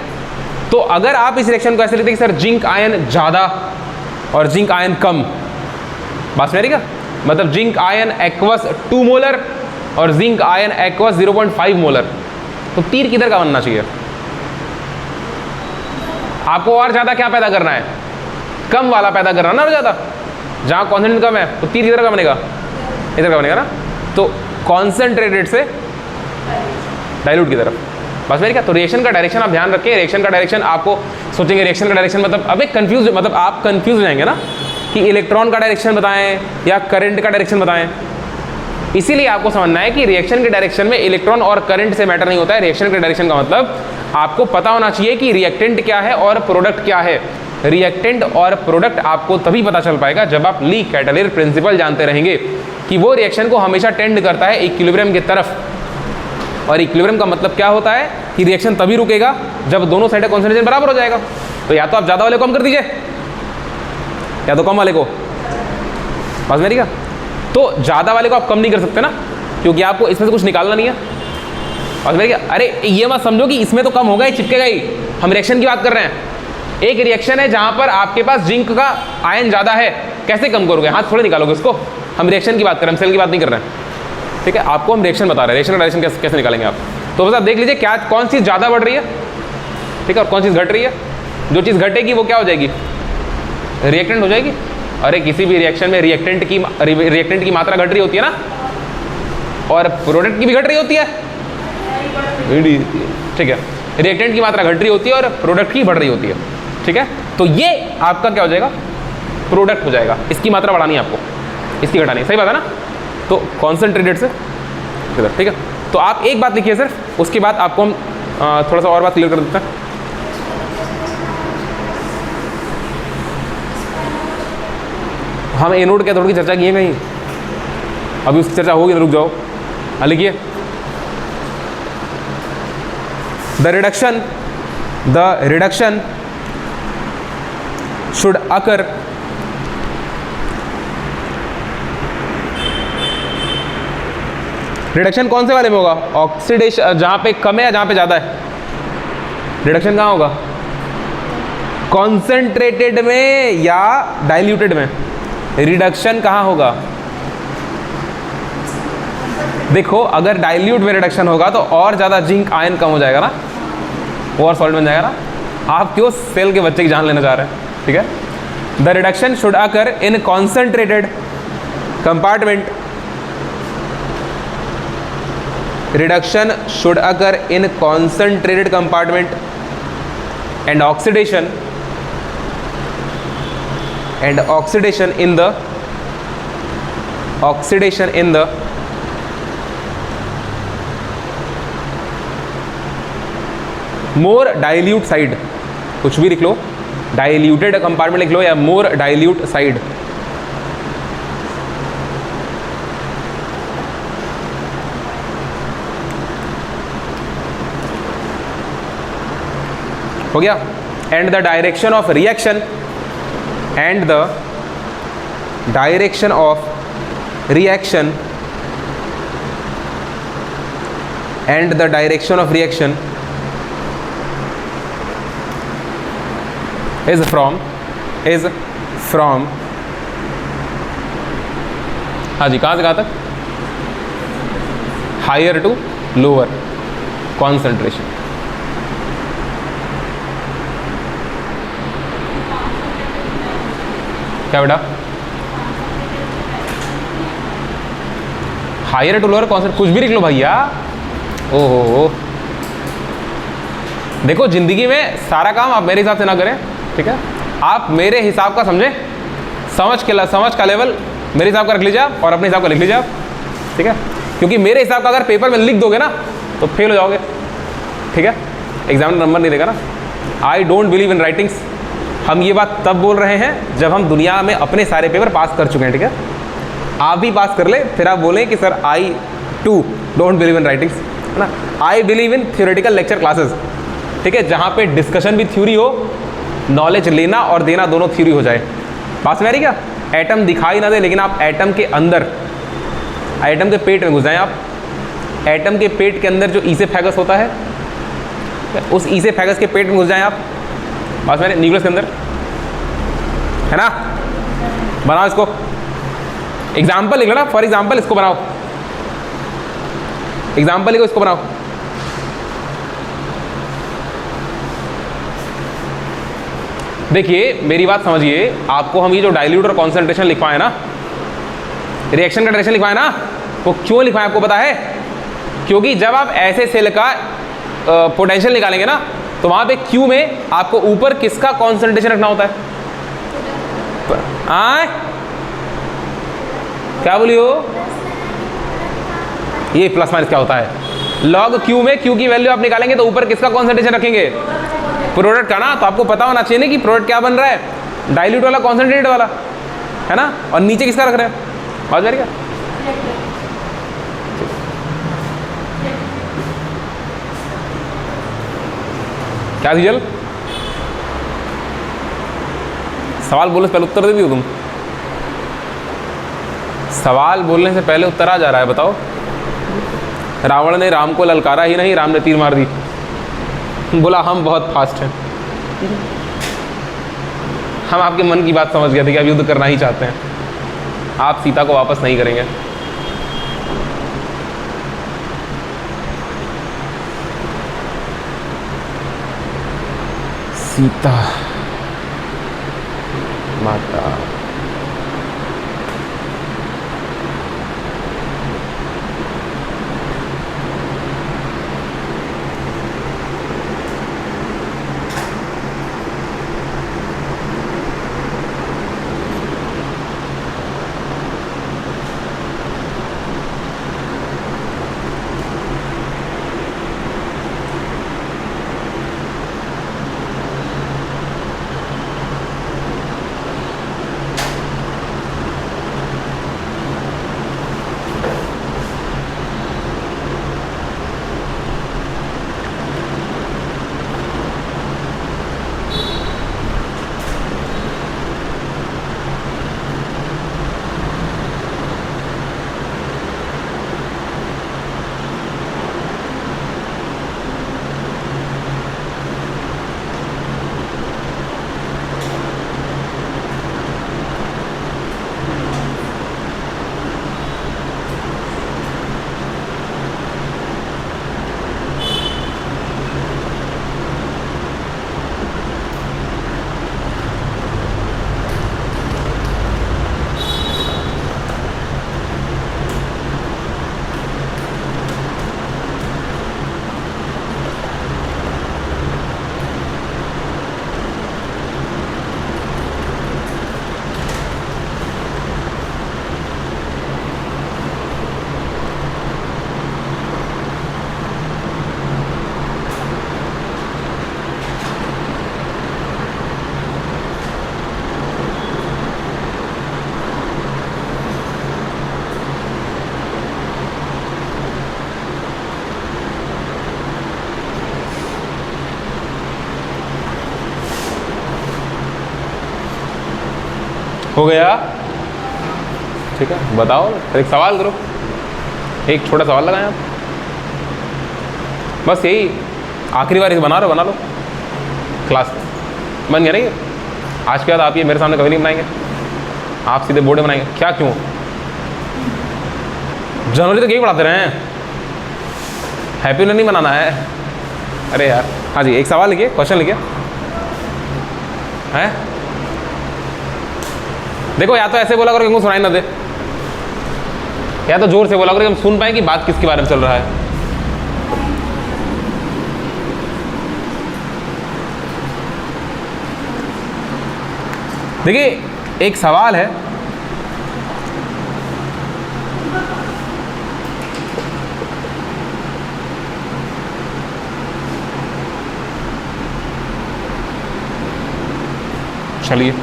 A: तो अगर आप इस रिएक्शन को ऐसे लिखते हैं कि सर जिंक आयन ज़्यादा और जिंक आयन कम, बात मेरी क्या? मतलब जिंक आयन एक्वस 2 मोलर और जिंक आयन एक्वस 0.5 मोलर, तो तीर किधर का बनना चाहिए? आपको और ज़्यादा क्या पैदा करना है? कम वाला पैदा करना ना, और ज़्यादा। जहाँ कॉन्सेंट्रेशन कम है तो तीर किधर का बनेगा? इधर का बनेगा ना। तो कॉन्सेंट्रेटेड से डाइल्यूट की तरफ। बस मेरी क्या, तो रिएक्शन का डायरेक्शन आप ध्यान रखें। रिएक्शन का डायरेक्शन आपको सोचेंगे, रिएक्शन का डायरेक्शन मतलब अबे कंफ्यूज, मतलब आप कंफ्यूज हो जाएंगे ना कि इलेक्ट्रॉन का डायरेक्शन बताएं या करंट का डायरेक्शन बताएं। इसीलिए आपको समझना है कि रिएक्शन के डायरेक्शन में इलेक्ट्रॉन और करंट से मैटर नहीं होता है। रिएक्शन के डायरेक्शन का मतलब आपको पता होना चाहिए कि रिएक्टेंट क्या है और प्रोडक्ट क्या है। रिएक्टेंट और प्रोडक्ट आपको तभी पता चल पाएगा जब आप ली कैटलियर प्रिंसिपल जानते रहेंगे कि वो रिएक्शन को हमेशा टेंड करता है इक्विलिब्रियम की तरफ। और इक्विलिब्रियम का मतलब क्या होता है कि रिएक्शन तभी रुकेगा जब दोनों साइड का कॉन्सेंट्रेशन बराबर हो जाएगा। तो या तो आप ज़्यादा वाले को कम कर दीजिए या तो कम वाले को। बस मेरी क्या, तो ज़्यादा वाले को आप कम नहीं कर सकते ना, क्योंकि आपको इसमें से कुछ निकालना नहीं है। बस मेरी क्या, अरे ये मत समझो कि इसमें तो कम होगा ही, चिपकेगा ही। हम रिएक्शन की बात कर रहे हैं। एक रिएक्शन है जहाँ पर आपके पास जिंक का आयन ज़्यादा है, कैसे कम करोगे? हाथ थोड़े निकालोगे उसको। हम रिएक्शन की बात कर रहे हैं, हम सेल की बात नहीं कर रहे हैं। ठीक है, आपको हम रिएक्शन बता रहे हैं, रिएक्शन का डायरेक्शन कैसे निकालेंगे आप। तो बस आप देख लीजिए क्या कौन चीज़ ज़्यादा बढ़ रही है, ठीक है, और कौन चीज़ घट रही है। जो चीज़ घटेगी वो क्या हो जाएगी? रिएक्टेंट हो जाएगी। अरे किसी भी रिएक्शन में रिएक्टेंट की मात्रा घट रही होती है ना, और प्रोडक्ट की भी घट रही होती है। ठीक है, रिएक्टेंट की मात्रा घट रही होती है और प्रोडक्ट की बढ़ रही होती है। ठीक है, तो ये आपका क्या हो जाएगा? प्रोडक्ट हो जाएगा। इसकी मात्रा बढ़ानी है आपको, इसकी घटानी है। सही बात है ना? तो कॉन्सेंट्रेटेड से, ठीक है। तो आप एक बात लिखिए सिर्फ, उसके बाद आपको हम थोड़ा सा और बात क्लियर कर देते हैं। हम एनोड कैथोड की चर्चा की है कहीं? अभी उसकी चर्चा होगी तो रुक जाओ। लिखिए, the reduction should occur reduction कौन से वाले में होगा? ऑक्सीडेशन, जहां पे कम है या जहां पे ज्यादा है? रिडक्शन कहां होगा? कॉन्सेंट्रेटेड में या डाइल्यूटेड में? रिडक्शन कहां होगा? देखो, अगर डाइल्यूट में रिडक्शन होगा तो और ज्यादा जिंक आयन कम हो जाएगा ना, और सॉल्ट बन जाएगा ना। आप क्यों सेल के बच्चे की जान लेना चाह रहे हैं? ठीक है, the reduction should occur in concentrated compartment. Reduction should occur in concentrated compartment and oxidation in the more dilute side। कुछ भी लिख लो, diluted compartment लिख लो या more dilute side। हो गया। And the direction of reaction is from हाँ जी, कहाँ से कहाँ तक? Higher to lower concentration. क्या बेटा? हायर टू लोअर कॉन्सेंट्रेशन, कुछ भी लिख लो भैया। ओहो, देखो जिंदगी में सारा काम आप मेरे हिसाब से ना करें, ठीक है? आप मेरे हिसाब का समझें, समझ का लेवल मेरे हिसाब का रख लीजिए आप, और अपने हिसाब का लिख लीजिए आप, ठीक है? क्योंकि मेरे हिसाब का अगर पेपर में लिख दोगे ना तो फेल हो जाओगे, ठीक है? एग्जामिनर नंबर नहीं देगा ना। I don't believe in writings. हम ये बात तब बोल रहे हैं जब हम दुनिया में अपने सारे पेपर पास कर चुके हैं, ठीक है? आप भी पास कर ले, फिर आप बोलें कि sir I too don't believe in writings, है ना? I believe in theoretical lecture classes, ठीक है? जहाँ पे डिस्कशन भी थ्योरी हो, नॉलेज लेना और देना दोनों थ्योरी हो जाए। पास में आ रही क्या? एटम दिखाई ना दे, लेकिन आप एटम के अंदर, एटम के पेट में घुस जाएं। आप एटम के पेट के अंदर जो ईसेफेगस होता है, उस ईसेफेगस के पेट में घुस जाएं आप। पास में न्यूक्लियस के अंदर, है ना? बनाओ इसको, एग्जाम्पल लिख लो ना। फॉर एग्जाम्पल इसको बनाओ, एग्जाम्पल लिखो, इसको बनाओ। देखिए मेरी बात समझिए, आपको हम ये जो डाइल्यूट और कॉन्सेंट्रेशन लिखवाए ना, रिएक्शन का डायरेक्शन लिखवाए ना, वो क्यों लिखा है आपको पता है? क्योंकि जब आप ऐसे सेल का पोटेंशियल निकालेंगे ना, तो वहां पे Q में आपको ऊपर किसका कॉन्सेंट्रेशन रखना होता है? क्या बोली हो? ये प्लस माइनस क्या होता है? लॉग Q में Q की वैल्यू आप निकालेंगे तो ऊपर किसका कॉन्सेंट्रेशन रखेंगे? प्रोडक्ट का ना। तो आपको पता होना चाहिए ना कि प्रोडक्ट क्या बन रहा है, डाइल्यूट वाला, कॉन्सेंट्रेटेड वाला, है ना। और नीचे किसका रख रहे हैं? बात जा रही क्या? क्या सीजल? सवाल बोलने से पहले उत्तर दे दियो तुम। सवाल बोलने से पहले उत्तर आ जा रहा है, बताओ। रावण ने राम को ललकारा ही नहीं, राम ने तीर मार दी। बोला हम बहुत फास्ट हैं। हम आपके मन की बात समझ गए थे कि आप युद्ध करना ही चाहते हैं, आप सीता को वापस नहीं करेंगे। सीता माता हो गया? ठीक है, बताओ। एक सवाल करो, एक छोटा सवाल लगाएं आप, बस यही। आखिरी बार इसे बना लो क्लास में। बन गया नहीं? आज के बाद आप ये मेरे सामने कभी नहीं बनाएंगे, आप सीधे बोर्ड में बनाएंगे। क्या क्यों? जनरली तो यही पढ़ाते रहे हैं, हैप्पी नहीं बनाना है। अरे यार, हाँ जी, एक सवाल लिखिए, क्वेश्चन लिखिए। है देखो, या तो ऐसे बोला करो कि हमको सुनाई ना दे, या तो जोर से बोला करो कि हम सुन पाए कि बात किसके बारे में चल रहा है। देखिए, एक सवाल है, चलिए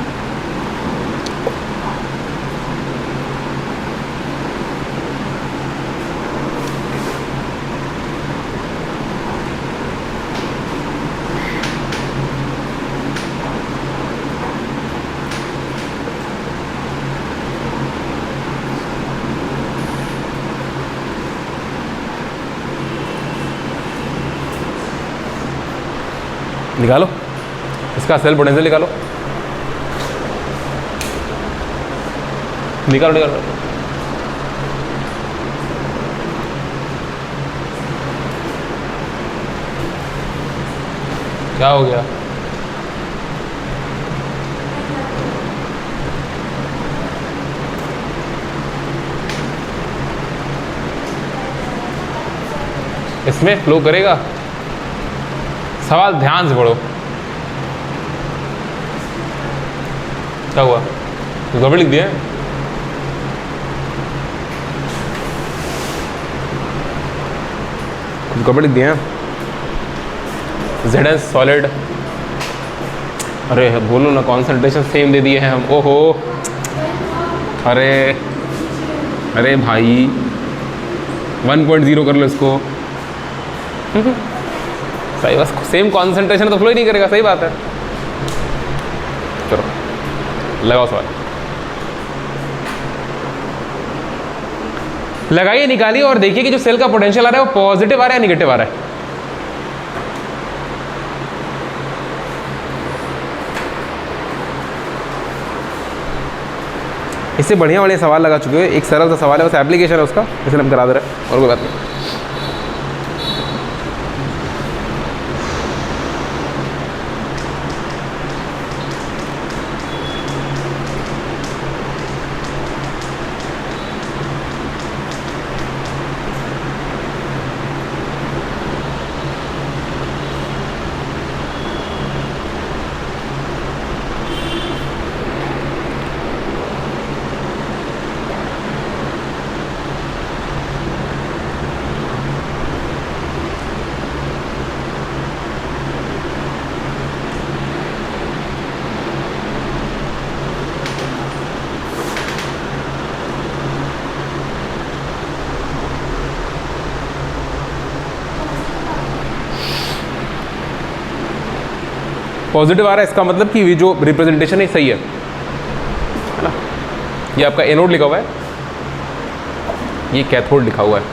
A: निकालो, इसका सेल पोटेंशियल निकालो, निकालो निकालो। क्या हो गया? इसमें फ्लो करेगा। सवाल ध्यान से पढ़ो। क्या हुआ, गड़बड़ लिख दिया है? गड़बड़ लिख दिया है। Zn सॉलिड, अरे बोलो ना, कॉन्सेंट्रेशन सेम दे दिए हैं हम। ओहो, अरे अरे भाई 1.0 कर लो इसको। सही, बस सेम कॉन्सेंट्रेशन तो फ्लो ही नहीं करेगा। सही बात है। चलो लगाओ सवाल, लगाइए, निकालिए और देखिए कि जो सेल का पोटेंशियल आ रहा है वो पॉजिटिव आ रहा है या निगेटिव आ रहा है। इससे बढ़िया बढ़िया सवाल लगा चुके हो। एक सरल सा सवाल है, बस एप्लीकेशन है उसका, इसलिए हम करा दे रहे हैं, और कोई बात नहीं। पॉजिटिव आ रहा है, इसका मतलब कि ये जो रिप्रेजेंटेशन है सही है ना। ये आपका एनोड लिखा हुआ है, ये कैथोड लिखा हुआ है।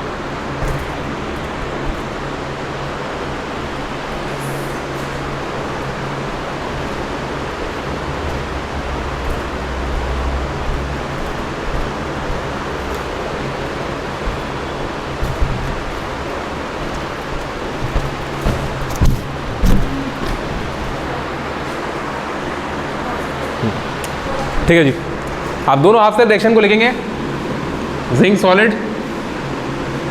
A: ठीक है जी, आप दोनों हाफ सेल रिएक्शन को लिखेंगे। जिंक सॉलिड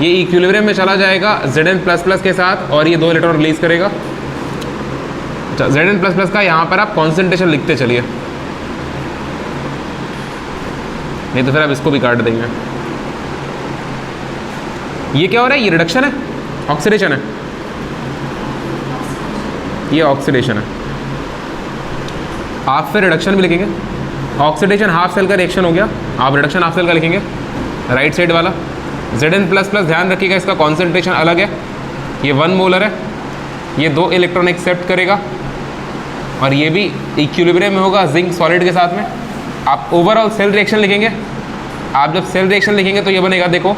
A: ये इक्विलिब्रियम में चला जाएगा Zn++ के साथ और ये 2 इलेक्ट्रॉन रिलीज करेगा। अच्छा, Zn++ का यहाँ पर आप कॉन्सेंट्रेशन लिखते चलिए, नहीं तो फिर आप इसको भी काट देंगे। ये क्या हो रहा है, ये रिडक्शन है, ऑक्सीडेशन है, ये ऑक्सीडेशन है। आप फिर रिडक्शन भी लिखेंगे। ऑक्सीडेशन हाफ सेल का रिएक्शन हो गया, आप रिडक्शन हाफ सेल का लिखेंगे राइट साइड वाला। Zn++, ध्यान रखिएगा इसका कॉन्सेंट्रेशन अलग है, ये 1 मोलर है, ये 2 इलेक्ट्रॉन एक्सेप्ट करेगा और ये भी इक्विलिब्रियम में होगा जिंक सॉलिड के साथ में। आप ओवरऑल सेल रिएक्शन लिखेंगे। आप जब सेल रिएक्शन लिखेंगे तो ये बनेगा, देखो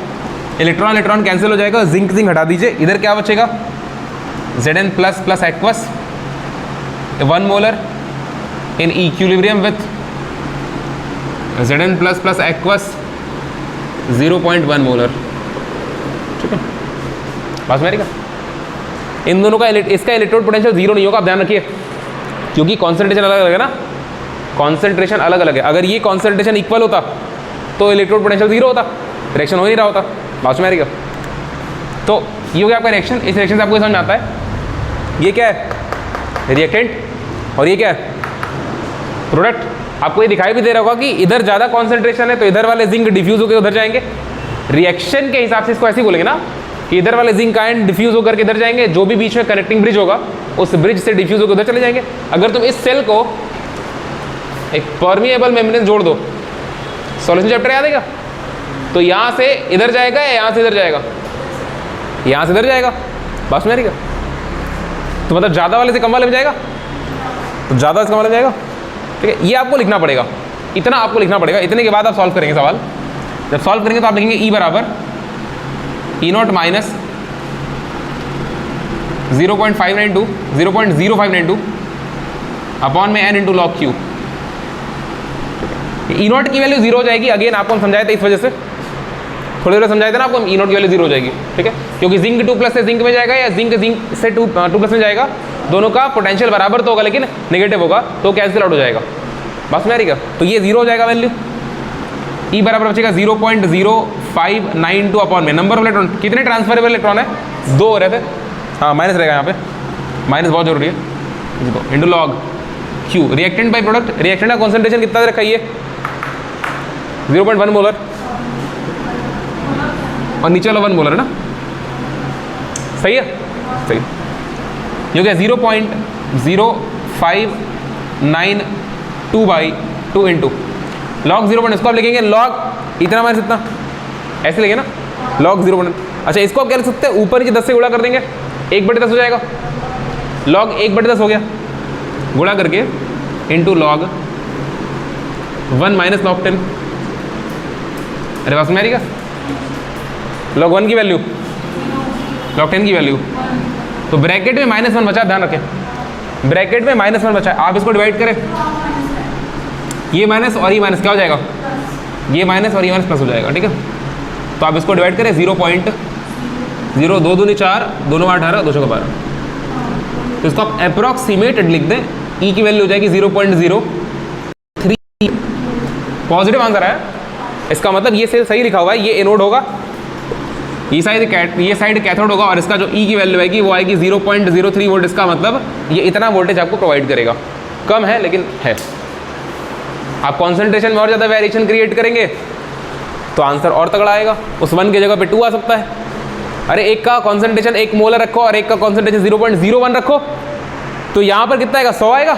A: इलेक्ट्रॉन इलेक्ट्रॉन कैंसिल हो जाएगा, जिंक जिंक हटा दीजिए, इधर क्या बचेगा, Zn++ aqueous 1 molar in equilibrium with Zn++ aqueous 0.1 molar. ठीक है, बात मेरी का इन दोनों का इसका इलेक्ट्रोड पोटेंशियल 0 नहीं होगा, आप ध्यान रखिए, क्योंकि कॉन्सेंट्रेशन अलग अलग है ना, कॉन्सेंट्रेशन अलग अलग है। अगर ये कॉन्सेंट्रेशन इक्वल होता तो इलेक्ट्रोड पोटेंशियल 0 होता, रिएक्शन हो नहीं रहा होता। बात मेरी का तो ये हो गया आपका रिएक्शन। इस रिएक्शन से आपको समझ में आता है ये क्या है, रिएक्टेंट, और ये क्या है, प्रोडक्ट। आपको ये दिखाई भी दे रहा होगा कि इधर ज़्यादा कॉन्सेंट्रेशन है तो इधर वाले जिंक डिफ्यूज होकर उधर जाएंगे। रिएक्शन के हिसाब से इसको ऐसे ही बोलेंगे ना कि इधर वाले जिंक आयन डिफ्यूज होकर के इधर जाएंगे, जो भी बीच में कनेक्टिंग ब्रिज होगा उस ब्रिज से डिफ्यूज होकर उधर चले जाएंगे। अगर तुम इस सेल को एक परमिएबल मेम्ब्रेन जोड़ दो, सॉल्यूशन चैप्टर याद आएगा, तो यहाँ से इधर जाएगा या यहाँ से इधर जाएगा, यहाँ से इधर जाएगा। बस में रहेगा, तो मतलब ज़्यादा वाले से कम वाले में जाएगा, तो ज़्यादा से कम वाले में जाएगा। ठीक है, ये आपको लिखना पड़ेगा, इतना आपको लिखना पड़ेगा। इतने के बाद आप सॉल्व करेंगे सवाल। जब सॉल्व करेंगे तो आप लिखेंगे E बराबर E0 माइनस 0.0592 अपॉन में n into log Q. E0 की वैल्यू 0 हो जाएगी। अगेन आपको हम समझाए थे, इस वजह से थोड़ी देर समझाए थे ना आपको, E0 की वैल्यू 0 हो जाएगी। ठीक है, क्योंकि जिंक 2+ से जिंक में जाएगा या जिंक से 2+ में जाएगा, दोनों का पोटेंशियल बराबर तो होगा लेकिन नेगेटिव होगा, तो कैंसिल आउट हो जाएगा। बस में आ रही क्या, तो ये 0 हो जाएगा वैल्यू। E बराबर बचेगा 0.05 0.592 अपॉन में नंबर ऑफ इलेक्ट्रॉन, कितने ट्रांसफरेबल इलेक्ट्रॉन है? 2 हो रहे थे, हाँ माइनस रहेगा यहाँ पे, माइनस बहुत जरूरी है, into log Q reactant by product. Reactant का कॉन्सेंट्रेशन कितना रखा है? 0.1 मोलर और नीचे वाला 1 मोलर है ना, सही है, सही। ये क्या 0.0592 बाई 2 इंटू लॉग 0. इसको आप लिखेंगे लॉग इतना माइनस इतना, ऐसे लिखे ना, लॉग 0. अच्छा इसको आप क्या लिख सकते हैं? ऊपर नीचे 10 से गुणा कर देंगे, 1/10 हो जाएगा, लॉग 1/10 हो गया, गुणा करके इंटू लॉग 1 माइनस लॉग 10। अरे बात में आ रही क्या? लॉग 1 की वैल्यू, लॉग 10 की वैल्यू, तो ब्रैकेट में -1 बचा, ध्यान रखें ब्रैकेट में -1 बचा है। आप इसको डिवाइड करें, ये माइनस और ये माइनस क्या हो जाएगा? ये माइनस और ये माइनस प्लस हो जाएगा, ठीक है। तो आप इसको डिवाइड करें 0.0, 2 दूनी 4, 2 9 18, 2 6 12, तो इसको आप अप्रॉक्सीमेटेड लिख दें, ई की वैल्यू हो जाएगी 0.03। पॉजिटिव आंसर है इसका, मतलब ये सेल सही लिखा हुआ है, ये एनोड होगा, ये साइड कैथोड होगा, और इसका जो ई की वैल्यू आएगी वो आएगी 0.03 वोल्ट। इसका मतलब ये इतना वोल्टेज आपको प्रोवाइड करेगा, कम है लेकिन है। आप कॉन्सेंट्रेशन में और ज़्यादा वेरिएशन क्रिएट करेंगे तो आंसर और तगड़ा आएगा, उस 1 की जगह पे 2 आ सकता है। अरे एक का कॉन्सेंट्रेशन 1 मोलर रखो और एक का कॉन्सेंट्रेशन 0.01 रखो, तो यहाँ पर कितना आएगा? 100 आएगा।